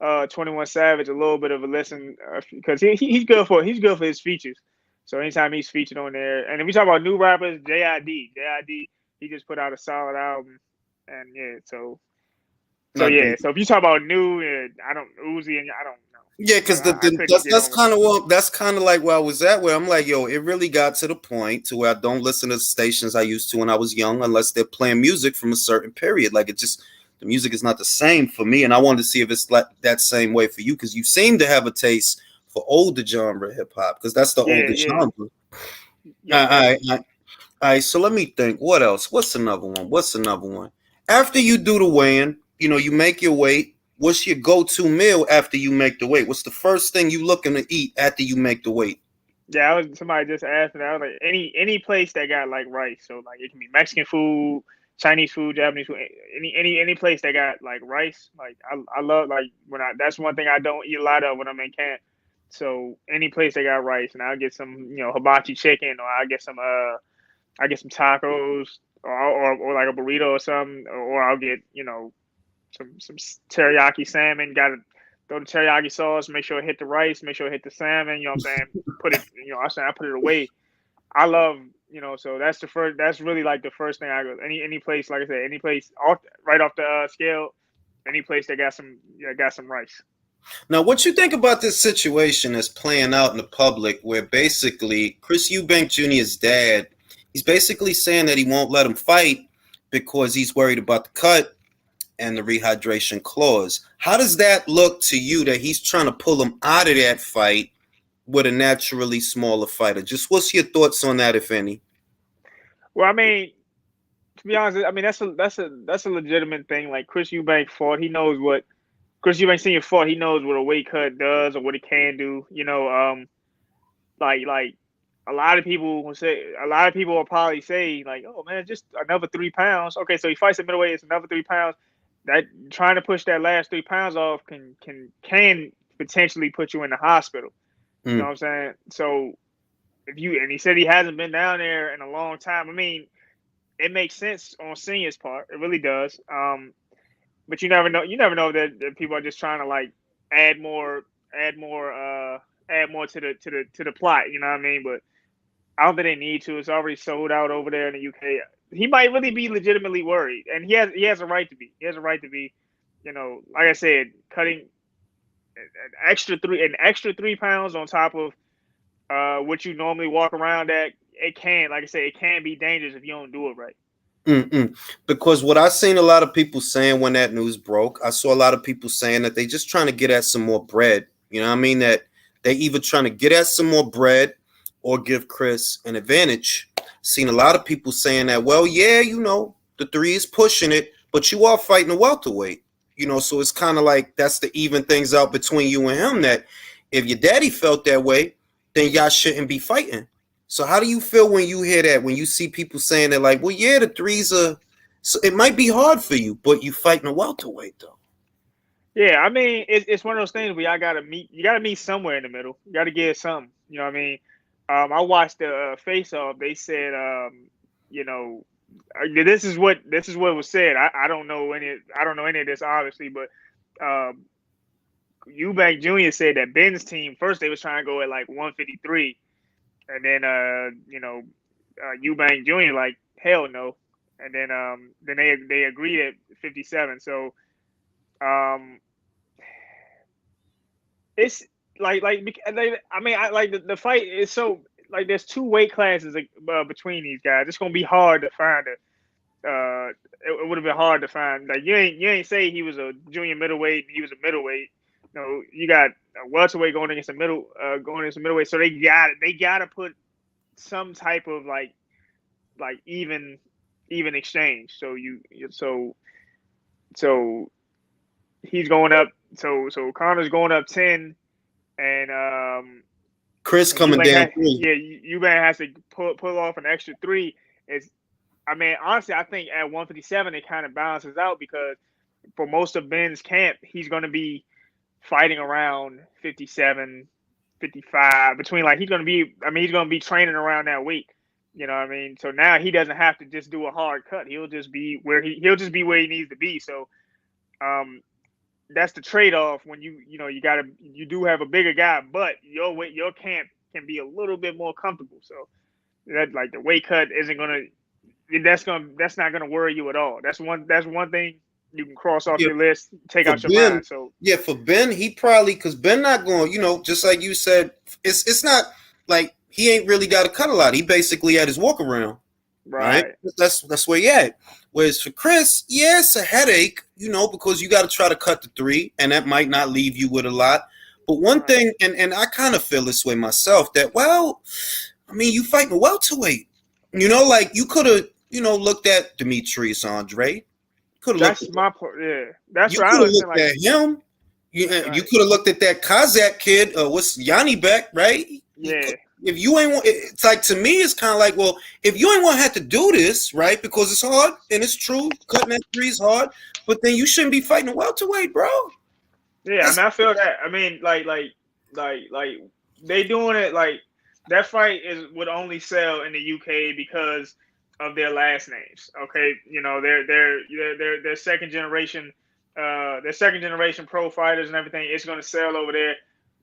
21 Savage a little bit of a listen because he's good for his features. So anytime he's featured on there, and if we talk about new rappers, JID, he just put out a solid album, and yeah, so Not yeah, deep. so if you talk about new, I don't Uzi, and I don't know. Yeah, because I couldn't get that's on with kind that. of that's kind of like where I was at. Where I'm like, yo, it really got to the point to where I don't listen to the stations I used to when I was young, unless they're playing music from a certain period. Like it just the music is not the same for me, and I wanted to see if it's like that same way for you because you seem to have a taste for older genre hip hop because that's the Yeah, older yeah, genre. yeah, All definitely. right, all right, so let me think. What else? What's another one? What's another one? After you do the weighing, you make your weight. What's your go-to meal after you make the weight? What's the first thing you looking to eat after you make the weight? Yeah, somebody just asked me. I was like, any place that got like rice. So like it can be Mexican food, Chinese food, Japanese food, any place that got like rice. Like I love like that's one thing I don't eat a lot of when I'm in camp. So any place that got rice, and I'll get some hibachi chicken, or I get some tacos, or like a burrito or something, or I'll get some teriyaki salmon. Got to throw the teriyaki sauce. Make sure it hit the rice. Make sure it hit the salmon. You know what I'm saying? Put it. I put it away. I love. So that's the first. That's really like the first thing I go. Any place, like I said, any place right off the scale. Any place that got some rice. Now, what you think about this situation that's playing out in the public, where basically Chris Eubank Jr.'s dad, he's basically saying that he won't let him fight because he's worried about the cut and the rehydration clause. How does that look to you that he's trying to pull him out of that fight with a naturally smaller fighter? Just what's your thoughts on that, if any? Well, I mean, to be honest, I mean that's a legitimate thing. Like Chris Eubank fought. He knows what Chris Eubank Senior fought. He knows what a weight cut does or what it can do. Like a lot of people will probably say like, oh man, just another 3 pounds. Okay, so he fights at middleweight, it's another 3 pounds. That trying to push that last 3 pounds off can potentially put you in the hospital. You know what I'm saying? So and he said he hasn't been down there in a long time. I mean, it makes sense on Senior's part. It really does. But you never know. You never know that people are just trying to like add more, add more, add more to the plot. You know what I mean? But I don't think they need to. It's already sold out over there in the UK. He might really be legitimately worried, and he has a right to be. He has a right to be. Like I said, cutting an extra 3 pounds on top of what you normally walk around at. It can, like I said, it can be dangerous if you don't do it right. Because what I seen a lot of people saying when that news broke, I saw a lot of people saying that they just trying to get at some more bread. You know what I mean? That they either trying to get at some more bread or give Chris an advantage. Seen a lot of people saying that, well, yeah, the 3 is pushing it, but you are fighting a welterweight. So it's kind of like that's to even things out between you and him, that if your daddy felt that way, then y'all shouldn't be fighting. So how do you feel when you hear that, when you see people saying that, like, well, yeah, the 3s are, so it might be hard for you, but you fighting a welterweight though. Yeah, I mean, it's one of those things where you gotta meet somewhere in the middle. You gotta get something. You know what I mean? I watched the face off. They said, you know, this is what was said. I don't know any of this obviously, but Eubank Jr. said that Ben's team first they was trying to go at like 153, and then Eubank Jr. like hell no, and then they agreed at 57. So it's I mean I like the fight is so like there's 2 weight classes between these guys. It's gonna be hard to find it. It would have been hard to find. Like you ain't say he was a junior middleweight. He was a middleweight. No, you got a welterweight going against a middleweight. So they gotta put some type of like even exchange. So he's going up. So Connor's going up 10, and Chris coming down 3. Eubank has to pull off an extra 3. I mean, honestly, I think at 157 it kind of balances out because for most of Ben's camp, he's going to be fighting around 57, 55 between like he's going to be training around that weight. You know what I mean? So now he doesn't have to just do a hard cut. He'll just be where he needs to be. So that's the trade-off when you do have a bigger guy, but your camp can be a little bit more comfortable. So that like the weight cut isn't that's not gonna worry you at all. That's one thing you can cross off Yeah, your list, take for out your Ben, mind. So yeah, for Ben, he probably because Ben not going, just like you said, it's not like he ain't really got to cut a lot. He basically had his walk around, right? right, That's where he at. Whereas for Chris, yeah, it's a headache, because you got to try to cut the 3, and that might not leave you with a lot. But one right. thing, and I kind of feel this way myself, that you fighting a welterweight, like you could have, looked at Demetrius Andre. Could have looked. That's my point. Yeah, that's You what I could don't have understand. looked Like, at him. You right. could have looked at that Kazakh kid. What's Yanni Beck, right? Yeah, If you ain't, it's like to me, it's kind of like, well, if you ain't want to have to do this, right? Because it's hard and it's true. Cutting that 3 is hard, but then you shouldn't be fighting a welterweight, bro. yeah. I feel that. I mean, like they doing it like that fight would only sell in the UK because of their last names. Okay, they're second generation, pro fighters and everything. It's going to sell over there.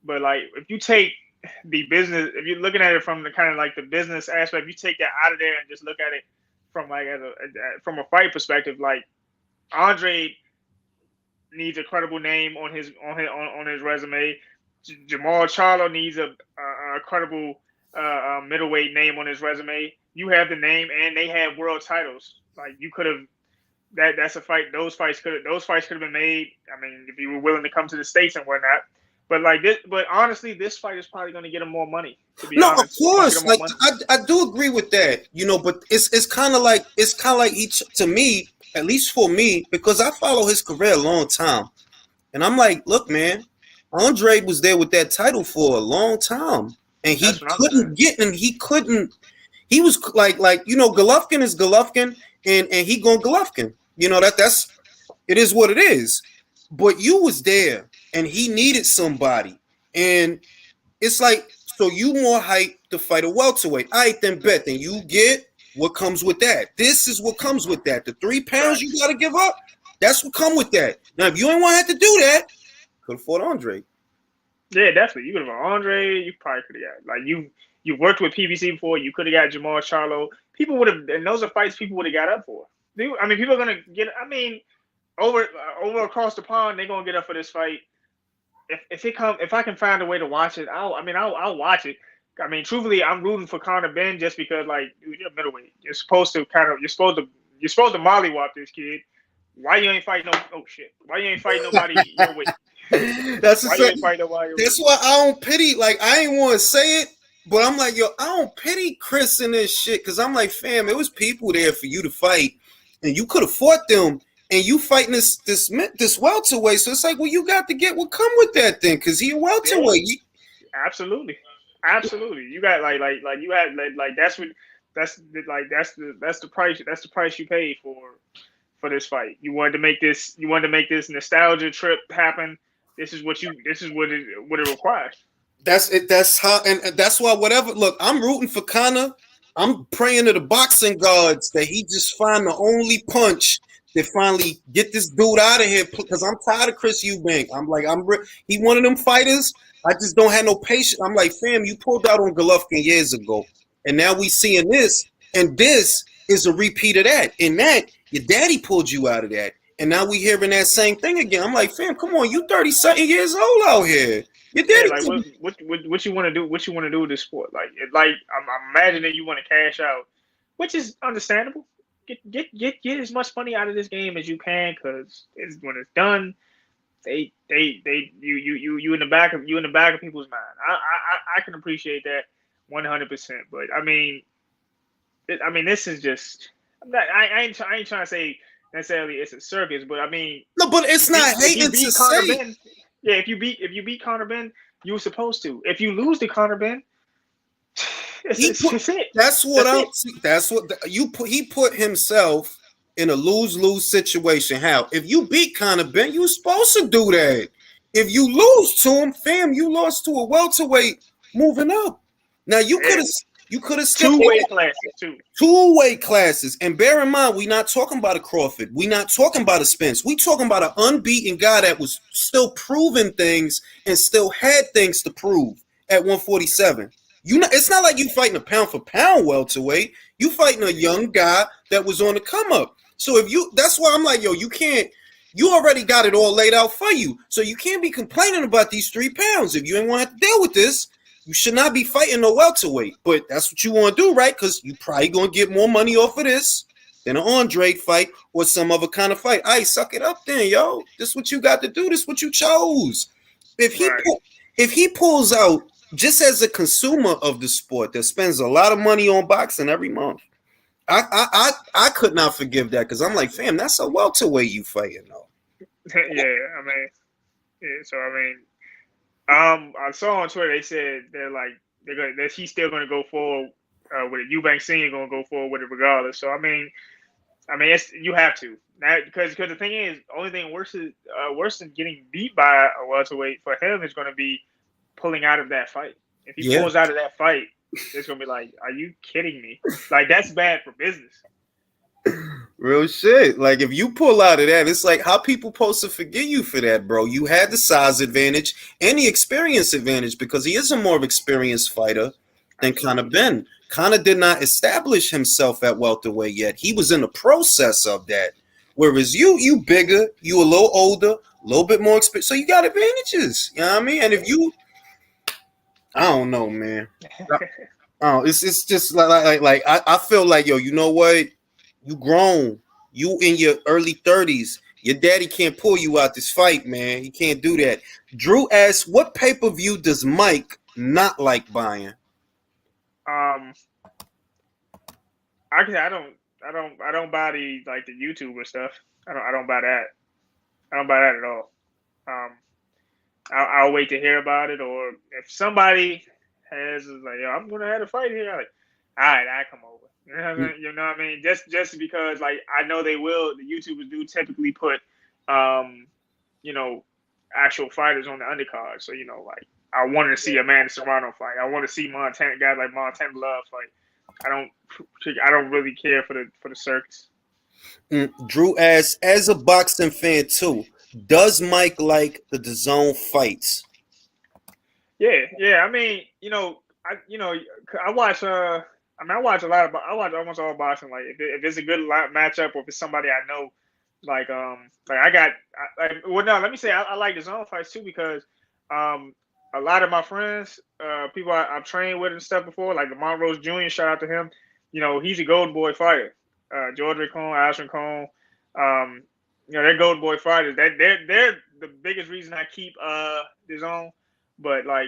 But like, if you take the business, if you're looking at it from the kind of like the business aspect, if you take that out of there and just look at it from like from a fight perspective, like Andre needs a credible name on his resume. Jamal Charlo needs a credible middleweight name on his resume. You have the name, and they have world titles. Like you could have that's a fight. Those fights could have been made. I mean, if you were willing to come to the States and whatnot. But honestly, this fight is probably going to get him more money. To be honest, of course, like I do agree with that, but it's kind of like each to me, at least for me, because I follow his career a long time, and I'm like, look, man, Andre was there with that title for a long time, and he couldn't get, and he couldn't. He was like Golovkin is Golovkin, and he going Golovkin. That's it is what it is. But you was there, and he needed somebody, and it's like, so you more hype to fight a welterweight. All right, then bet. Then you get what comes with that. This is what comes with that. The 3 pounds you got to give up, that's what come with that. Now, if you ain't want to have to do that, could have fought Andre. Yeah, definitely. You could have fought Andre. You probably could have got, like, you worked with PBC before. You could have got Jamal Charlo. People would have, and those are fights people would have got up for. I mean, people are going to get, over across the pond, they're going to get up for this fight. If I can find a way to watch it, I'll watch it. I mean, truthfully, I'm rooting for Conor Benn just because, like, dude, you're middleweight. You're supposed to mollywop this kid. Why you ain't fighting Why you ain't fighting nobody your weight? That's why I don't pity. Like, I ain't want to say it, but I'm like, I don't pity Chris in this shit, because I'm like, fam, it was people there for you to fight, and you could have fought them. And you fighting this welterweight, so it's like, well, you got to get what come with that thing, because he a welterweight. Absolutely. You got like you had like that's the price you paid for this fight. You wanted to make this nostalgia trip happen. This is what it requires. That's it. That's how, and that's why whatever. Look, I'm rooting for Conor. I'm praying to the boxing gods that he just find the only punch that finally get this dude out of here, because I'm tired of Chris Eubank. I'm like, he one of them fighters. I just don't have no patience. I'm like, fam, you pulled out on Golovkin years ago, and now we seeing this, and this is a repeat of that. And that your daddy pulled you out of that, and now we hearing that same thing again. I'm like, fam, come on, you 30-something years old out here. Your daddy. Yeah, like what you want to do? What you want to do with this sport? Like I'm imagining you want to cash out, which is understandable. Get as much money out of this game as you can, because when it's done, you in the back of people's mind. I can appreciate that 100%. But I mean, this is just. I ain't trying to say necessarily it's a circus, but I mean, no, but it's not hating to say. Ben, yeah, if you beat Conor Benn, you were supposed to. If you lose to Conor Benn, he put himself in a lose-lose situation. How? If you beat Conor Benn, you supposed to do that. If you lose to him, fam, you lost to a welterweight moving up. Now you could have skipped two-way classes. And bear in mind, we're not talking about a Crawford. We're not talking about a Spence. We're talking about an unbeaten guy that was still proving things and still had things to prove at 147. It's not like you fighting a pound for pound welterweight. You fighting a young guy that was on the come up. So that's why I'm like, yo, you can't. You already got it all laid out for you, so you can't be complaining about these 3 pounds. If you ain't want to deal with this, you should not be fighting no welterweight. But that's what you want to do, right? Because you probably gonna get more money off of this than an Andre fight or some other kind of fight. All right, suck it up then, yo. This is what you got to do. This is what you chose. If he pulls out just as a consumer of the sport that spends a lot of money on boxing every month, I could not forgive that because I'm like, fam, that's a welterweight you fighting though. I saw on Twitter they said that he's still going to go forward with it. Eubank Senior going to go forward with it regardless. So I mean, you have to because the thing is, only thing worse than getting beat by a welterweight for him is going to be pulling out of that fight. If he pulls out of that fight, it's going to be like, are you kidding me? Like that's bad for business. Real shit. Like if you pull out of that, it's like how people supposed to forgive you for that, bro. You had the size advantage and the experience advantage because he is a more experienced fighter than Conor Ben. Conor did not establish himself at welterweight yet. He was in the process of that. Whereas you bigger, you a little older, a little bit more experience, so you got advantages. You know what I mean? And if you, I don't know, man. It's just like I feel like, yo, you know what? You grown. You in your early 30s. Your daddy can't pull you out this fight, man. He can't do that. Drew asks, what pay-per-view does Mike not like buying? I don't buy the YouTuber stuff. I don't buy that. I don't buy that at all. I'll wait to hear about it, or if somebody has like, yo, I'm gonna have a fight here. Like, all right, I come over. You know what I mean? Just because like I know they will. The YouTubers do typically put, actual fighters on the undercard. So like I wanted to see Amanda Serrano fight. I want to see guys like Montana Love fight. I don't really care for the circus. Drew asks, as a boxing fan too, does Mike like the DAZN fights? Yeah. I mean, I watch. I watch almost all boxing. Like if it's a good matchup, or if it's somebody I know, let me say I like the DAZN fights too because a lot of my friends, people I've trained with and stuff before, like Lamont Rose Jr., shout out to him. He's a Golden Boy fighter. George Cone, Ashton Cone, they're Golden Boy fighters. They're the biggest reason I keep DAZN. But my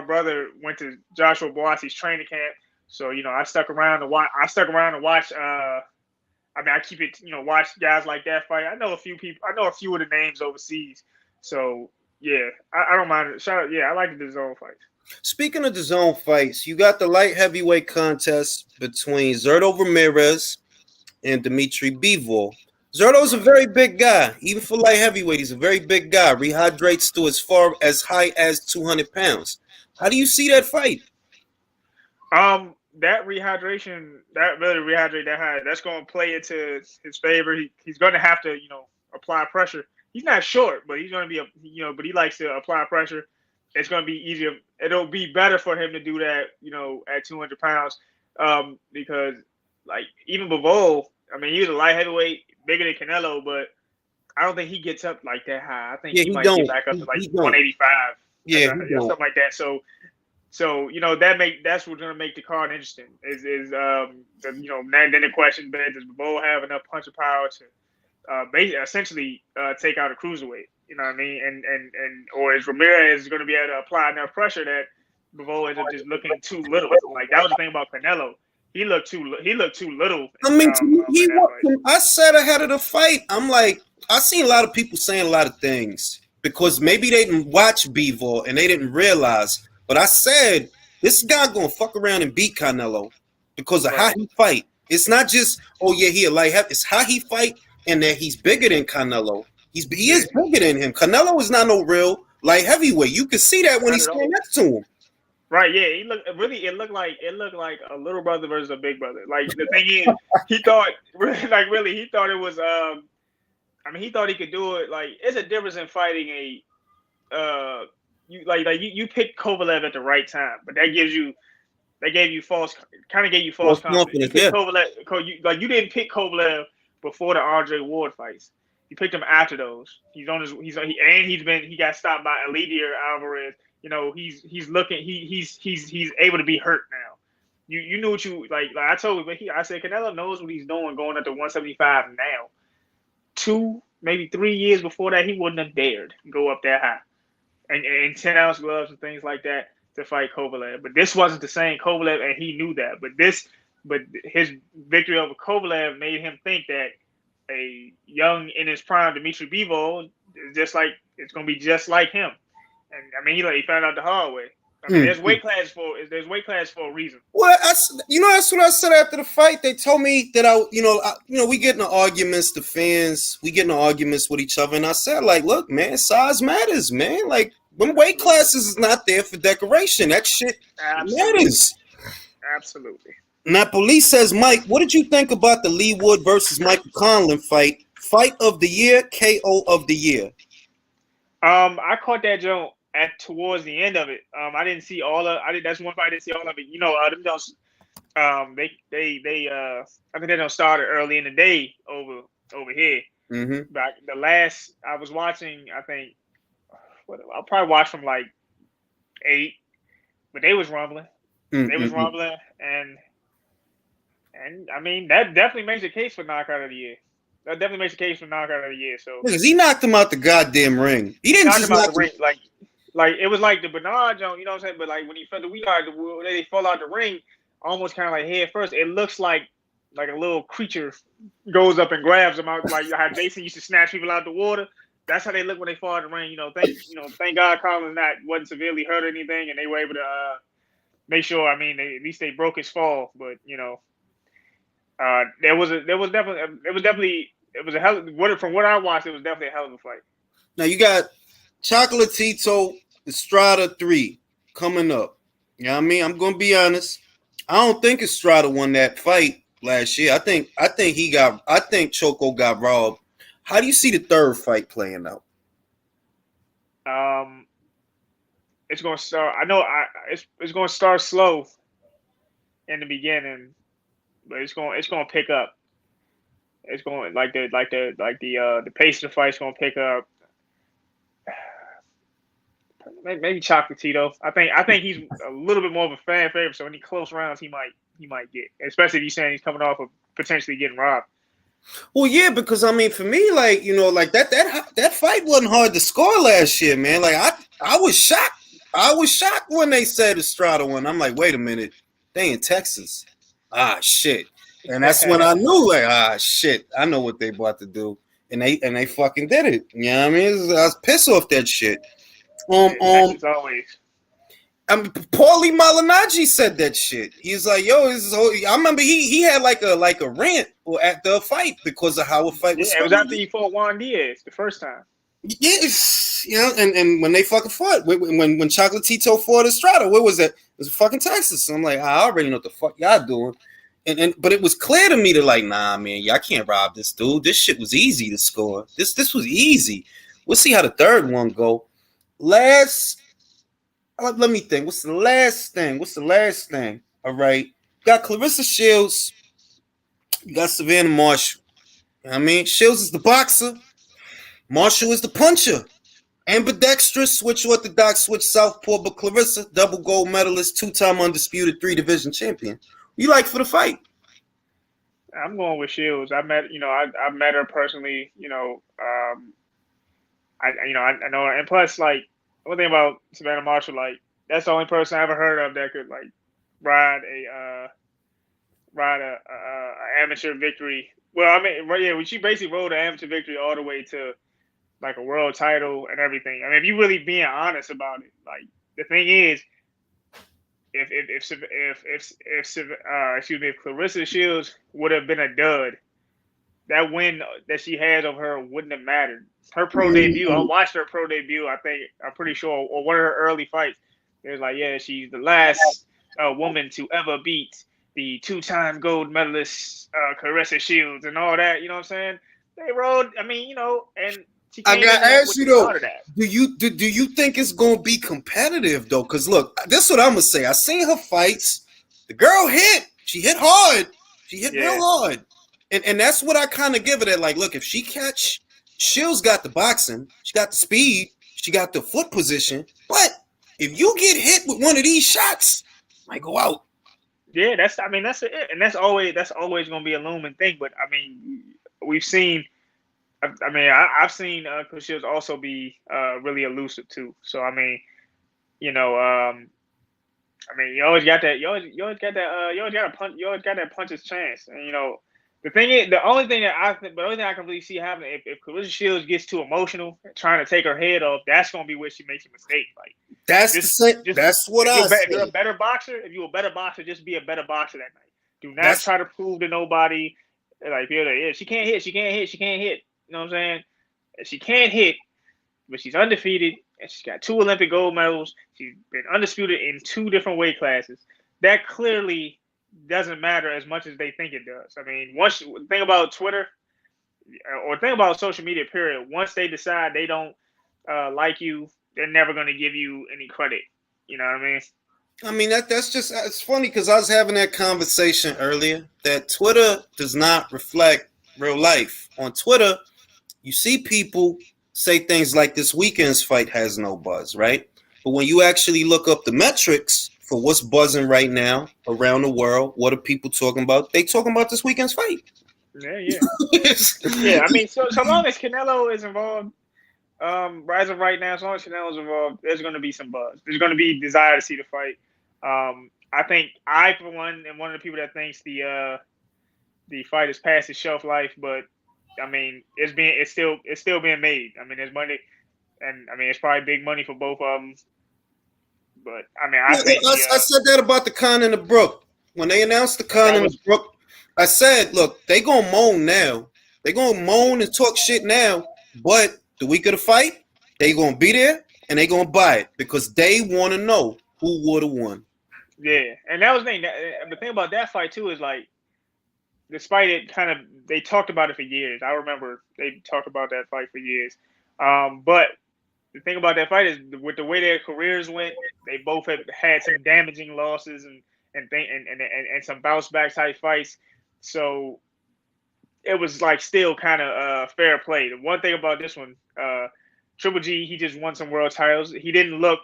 brother went to Joshua Boassi's training camp, so I stuck around to watch. I keep it, watch guys like that fight. I know a few people. I know a few of the names overseas. So yeah, I don't mind it. Shout out, yeah, I like the DAZN fights. Speaking of DAZN fights, you got the light heavyweight contest between Zurdo Ramirez and Dimitri Bivol. Zurdo's a very big guy. Even for light heavyweight, he's a very big guy. Rehydrates to as high as 200 pounds. How do you see that fight? That rehydration, that really rehydrate that high, that's going to play into his favor. He's going to have to, apply pressure. He's not short, but he's going to be, but he likes to apply pressure. It's going to be easier. It'll be better for him to do that, at 200 pounds, because like even Bivol, he was a light heavyweight, bigger than Canelo, but I don't think he gets up like that high. I think he might get back up to like 185. Yeah, something like that. So that's what's gonna make the card interesting. Then the question, does Bivol have enough punching power to essentially take out a cruiserweight? You know what I mean? And or is Ramirez going to be able to apply enough pressure that Bivol ends up just looking too little? Like that was the thing about Canelo. He looked too little. I said ahead of the fight, I'm like, I seen a lot of people saying a lot of things because maybe they didn't watch Bivol and they didn't realize. But I said this guy gonna fuck around and beat Canelo because of how he fight. It's not just he a light heavy. It's how he fight and that he's bigger than Canelo. He is bigger than him. Canelo is not no real light heavyweight. You can see that when he's standing next to him. Right, yeah, it looked like a little brother versus a big brother. Like the thing is, he thought it was he thought he could do it. Like it's a difference in fighting a you picked Kovalev at the right time, but that gave you false False confidence. You confidence, picked yeah. Kovalev, you didn't pick Kovalev before the Andre Ward fights. You picked him after those. He got stopped by Elidier Alvarez. He's looking he's able to be hurt now. You knew what you like I told you, but I said Canelo knows what he's doing going up to 175 now. 2, maybe 3 years before that, he wouldn't have dared go up that high. And 10-ounce gloves and things like that to fight Kovalev. But this wasn't the same Kovalev, and he knew that. But his victory over Kovalev made him think that a young in his prime Dmitry Bivol is it's going to be just like him. And I mean, he found out the hard way. I mean, there's weight class for a reason. Well, that's what I said after the fight. They told me that we get into arguments, the fans, we get into arguments with each other, and I said, like, look, man, size matters, man. Like, when weight classes is not there for decoration, that shit matters. Absolutely. Now, police says, Mike, what did you think about the Lee Wood versus Michael Conlan fight? Fight of the year, KO of the year. I caught that joke towards the end of it. I didn't see all of. That's one fight I didn't see all of it. Them don't. I think they don't start early in the day over here. Mm-hmm. But the last I was watching, I think, I'll probably watch from like 8, but they was rumbling. Mm-hmm. They was rumbling, and I mean that definitely makes a case for knockout of the year. That definitely makes a case for knockout of the year. So because he knocked him out the goddamn ring. He didn't just knock the ring like it was like the Bernard Jones, you know what I'm saying? But like when he fell the wheel out, they fall out the ring, almost kind of like head first. It looks like a little creature goes up and grabs them out, like how Jason used to snatch people out the water. That's how they look when they fall out the ring. Thank God Collins wasn't severely hurt or anything, and they were able to make sure. I mean, at least they broke his fall. But it was a hell of, from what I watched, it was definitely a hell of a fight. Now you got Chocolatito Estrada 3 coming up. You know what I mean? I'm gonna be honest. I don't think Estrada won that fight last year. I think Choco got robbed. How do you see the third fight playing out? It's gonna start. I know. It's gonna start slow in the beginning, but it's gonna pick up. It's going the pace of the fight's gonna pick up. Maybe Chocolatito. I think he's a little bit more of a fan favorite. So any close rounds he might get, especially if you're saying he's coming off of potentially getting robbed. Well, yeah, because I mean, for me, like that fight wasn't hard to score last year, man. Like I was shocked. I was shocked when they said Estrada won. I'm like, wait a minute, they in Texas. Ah, shit. And that's when I knew, like, shit, I know what they about to do, and they fucking did it. You know what I mean? I was pissed off that shit. Texas always. I mean, Paulie Malignaggi said that shit. He's like, "Yo, I remember he had like a rant at the fight because of how a fight was. Yeah, it was after he fought Juan Diaz the first time. Yes, and when they fucking fought, when Chocolatito fought Estrada, where was that? It was fucking Texas. So I'm like, I already know what the fuck y'all doing. But it was clear to me that like, nah, man, y'all can't rob this dude. This shit was easy to score. This was easy. We'll see how the third one go. Let me think. What's the last thing? All right. Got Clarissa Shields. You got Savannah Marshall. I mean, Shields is the boxer. Marshall is the puncher. Ambidextrous, switch orthodox, switch southpaw, but Clarissa, double gold medalist, 2-time undisputed 3-division champion. You like for the fight? I'm going with Shields. I met her personally. I know, and plus, like, one thing about Savannah Marshall, like, that's the only person I ever heard of that could like ride a amateur victory. Well, I mean, yeah, she basically rode an amateur victory all the way to like a world title and everything. I mean, if you really being honest about it, like the thing is, if Clarissa Shields would have been a dud, that win that she had over her wouldn't have mattered. Her pro debut, I watched her pro debut. I'm pretty sure, or one of her early fights. It was like, yeah, she's the last woman to ever beat the 2-time gold medalist Clarissa Shields and all that. You know what I'm saying? They rode. I mean, and I came in gotta ask with you the though. start of that. Do you think it's gonna be competitive though? Because look, this is what I'm gonna say. I seen her fights. The girl hit. She hit hard. She hit real hard. And that's what I kind of give it at. Like, look, if she catch, Shill's got the boxing, she got the speed, she got the foot position. But if you get hit with one of these shots, might go out. Yeah, that's it, and that's always going to be a looming thing. But I mean, we've seen. I've seen Kushil's also be really elusive too. So I mean, you know, you always got that. You always got that. You always got to punch. You always got that puncher's chance. And the thing is, the only thing I can really see happening if Clarissa Shields gets too emotional, trying to take her head off, that's gonna be where she makes a mistake. Like that's what I if you're say. a better boxer, just be a better boxer that night. Do not That's try to prove to nobody. Like, yeah, she can't hit. You know what I'm saying? She can't hit, but she's undefeated and she's got 2 Olympic gold medals. She's been undisputed in 2 different weight classes. That clearly doesn't matter as much as they think it does. I mean, think about Twitter or think about social media, period. Once they decide they don't like you, they're never going to give you any credit. You know what I mean? I mean, that's just, it's funny because I was having that conversation earlier that Twitter does not reflect real life. On Twitter, you see people say things like this weekend's fight has no buzz, right? But when you actually look up the metrics for what's buzzing right now around the world, what are people talking about? They talking about this weekend's fight. Yeah. Yeah, I mean, so long as Canelo is involved, as of right now, as long as Canelo's involved, there's going to be some buzz. There's going to be desire to see the fight. I think for one, am one of the people that thinks the fight is past its shelf life, but I mean, it's still being made. I mean, there's money, and I mean, it's probably big money for both of them. But I mean, I think I said that about the Khan and the Brook. When they announced the Khan and the Brook, I said, look, they gonna moan now. They gonna moan and talk shit now. But the week of the fight, they gonna be there and they gonna buy it because they want to know who would have won. Yeah, and that was the thing. The thing about that fight too is like, despite it they talked about it for years. I remember they talked about that fight for years. But the thing about that fight is with the way their careers went, they both had some damaging losses and some bounce back type fights. So it was like still kind of fair play. The one thing about this one, Triple G, he just won some world titles. He didn't look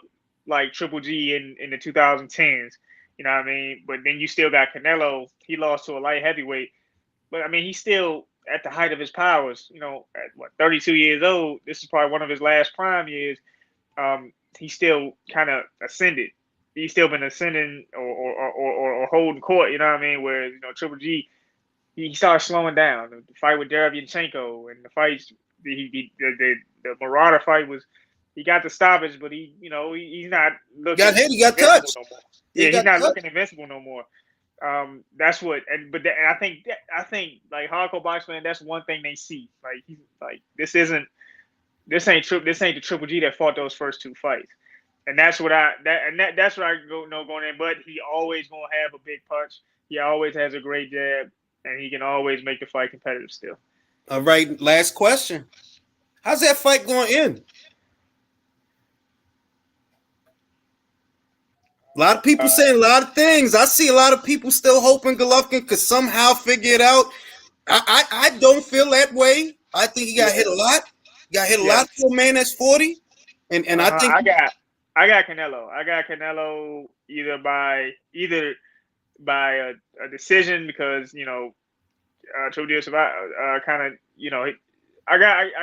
like Triple G in the 2010s. You know what I mean? But then you still got Canelo. He lost to a light heavyweight. But I mean, he's still at the height of his powers. You know, at 32 years old, this is probably one of his last prime years. He's still kind of ascended. He's still been ascending or holding court. You know what I mean? Whereas Triple G, he started slowing down. The fight with Derevyanchenko and the fights, the Marauder fight was, he got the stoppage, but he's not looking. Got hit. He got touched. No more. Yeah, he's not looking invincible no more. That's what, and I think like hardcore boxing fan, that's one thing they see. Like he's like, this ain't the Triple G that fought those first 2 fights, and that's what that's what I going in. But he always gonna have a big punch. He always has a great jab, and he can always make the fight competitive still. All right, last question. How's that fight going to end? A lot of people saying a lot of things. I see a lot of people still hoping Golovkin could somehow figure it out. I don't feel that way. I think he got hit a lot. He got hit a lot for a man that's 40. And I think I got Canelo. I got Canelo either by a decision because Triple G kind of I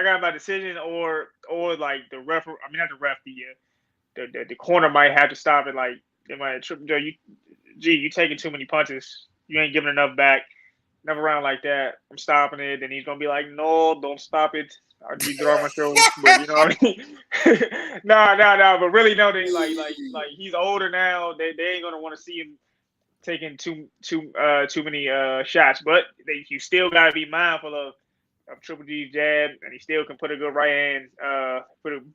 got by decision or like the ref. I mean not the ref. The corner might have to stop it. Like they might Triple G, you taking too many punches. You ain't giving enough back. Never round like that. I'm stopping it. Then he's gonna be like, no, don't stop it. I'll be drawing my shoulders, but you know what I mean. No. But really, no. They like he's older now. They ain't gonna want to see him taking too many shots. But you still gotta be mindful of Triple G's jab, and he still can put a good right hand.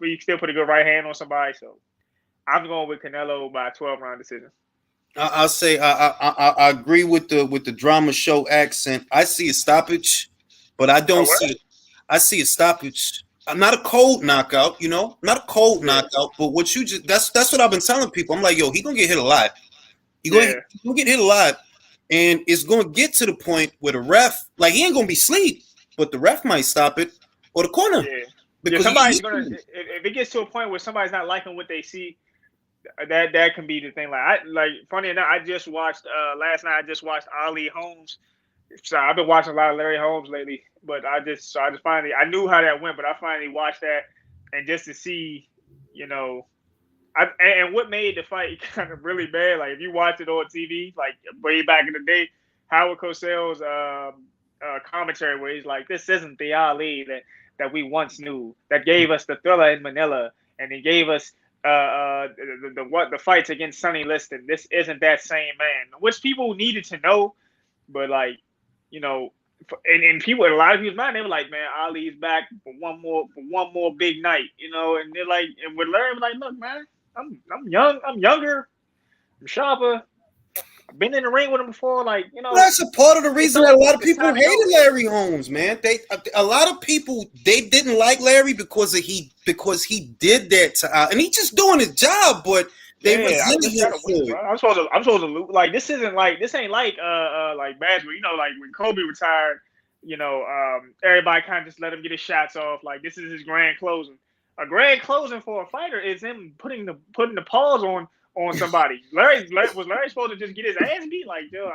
He still put a good right hand on somebody. So I'm going with Canelo by 12-round decision. I'll say I agree with the drama show accent. I see a stoppage, but I don't see it. I see a stoppage, I'm not a cold knockout, not a cold knockout, but what you just that's what I've been telling people. I'm like, yo, he gonna get hit a lot. He gonna get hit a lot, and it's gonna get to the point where the ref, like, he ain't gonna be asleep, but the ref might stop it or the corner. Yeah. Because somebody's gonna if it gets to a point where somebody's not liking what they see, that can be the thing. Funny enough, I just watched last night. I just watched Ali Holmes. So I've been watching a lot of Larry Holmes lately, but I just finally, I knew how that went, but I finally watched that, and just to see, and what made the fight kind of really bad. Like if you watch it on TV, like way back in the day, Howard Cosell's commentary where he's like, "This isn't the Ali that we once knew. That gave us the Thriller in Manila, and he gave us the fights against Sonny Liston. This isn't that same man," which people needed to know, but like. And people, a lot of people's mind, they were like, "Man, Ali's back for one more big night," and they're like, and with Larry, like, "Look, man, I'm younger, I'm sharper. I've been in the ring with him before, like, That's a part of the reason that a lot of people hated Larry Holmes, man. A lot of people, they didn't like Larry because he did that to and he just doing his job, but they resented him for it. I'm supposed to lose. Like this ain't like basketball. Like when Kobe retired, everybody kind of just let him get his shots off. Like this is his grand closing. A grand closing for a fighter is him putting the pause on somebody. Was Larry supposed to just get his ass beat? Like, yo,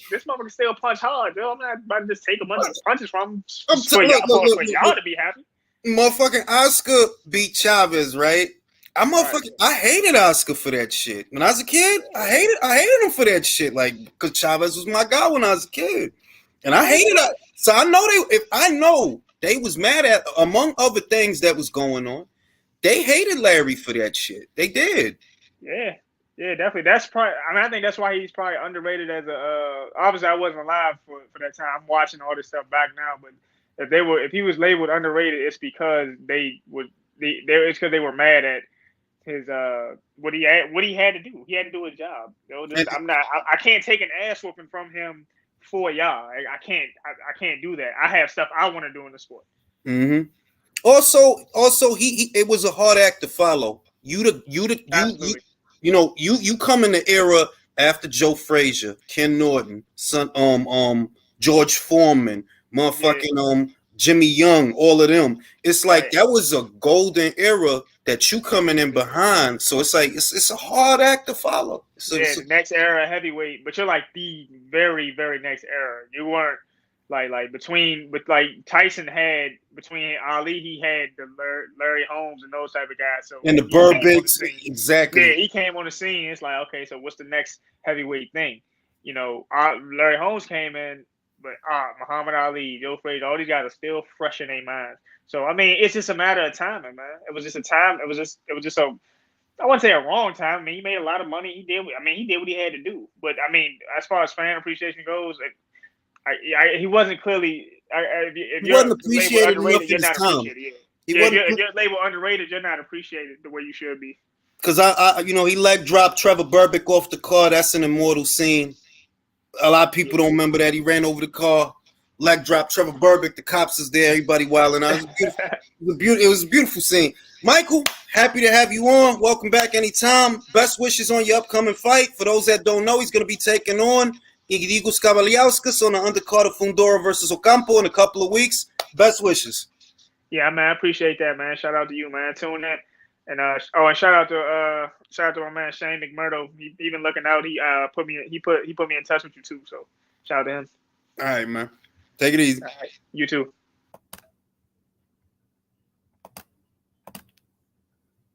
this motherfucker still punch hard, yo. I'm not about to just take a bunch of punches from him for y'all to be happy. Motherfucking Oscar beat Chavez, right? I hated Oscar for that shit. When I was a kid, I hated him for that shit. Like, because Chavez was my guy when I was a kid. And I hated it. So I know they was mad at, among other things that was going on, they hated Larry for that shit. They did. Yeah, definitely. That's probably. I mean, I think that's why he's probably underrated as a. Obviously, I wasn't alive for that time. I'm watching all this stuff back now, but if he was labeled underrated, it's because it's because they were mad at his what he had to do. He had to do his job. I can't take an ass whooping from him for y'all. I can't do that. I have stuff I want to do in the sport. Mm-hmm. Also, it was a hard act to follow. You come in the era after Joe Frazier, Ken Norton, George Foreman, motherfucking Jimmy Young, all of them. It's like that was a golden era that you coming in behind. So it's like it's a hard act to follow. The next era heavyweight, but you're like the very, very next era. You weren't Tyson had between Ali, he had the Larry Holmes and those type of guys. So and the Burbicks, exactly. Yeah, he came on the scene. It's like, okay, so what's the next heavyweight thing? Larry Holmes came in, but Muhammad Ali, Joe Frazier, all these guys are still fresh in their minds. So I mean, it's just a matter of timing, man. It was just a time. It was just I wouldn't say a wrong time. I mean, he made a lot of money. He did what he had to do. But I mean, as far as fan appreciation goes, he wasn't clearly. If you're appreciated enough you're not appreciated. If you're labeled underrated, you're not appreciated the way you should be. Because he leg dropped Trevor Burbick off the car. That's an immortal scene. A lot of people don't remember that. He ran over the car, leg dropped Trevor Burbick. The cops is there. Everybody wilding out. It was a beautiful scene. Mykal, happy to have you on. Welcome back anytime. Best wishes on your upcoming fight. For those that don't know, he's going to be taking on Igor Skavaliauskas on the undercard of Fundora versus Ocampo in a couple of weeks. Best wishes. Yeah, man, I appreciate that, man. Shout out to you, man. Tune in, and and shout out to my man Shane McMurdo. He been looking out. He put me in touch with you too. So shout out to him. All right, man. Take it easy. All right. You too.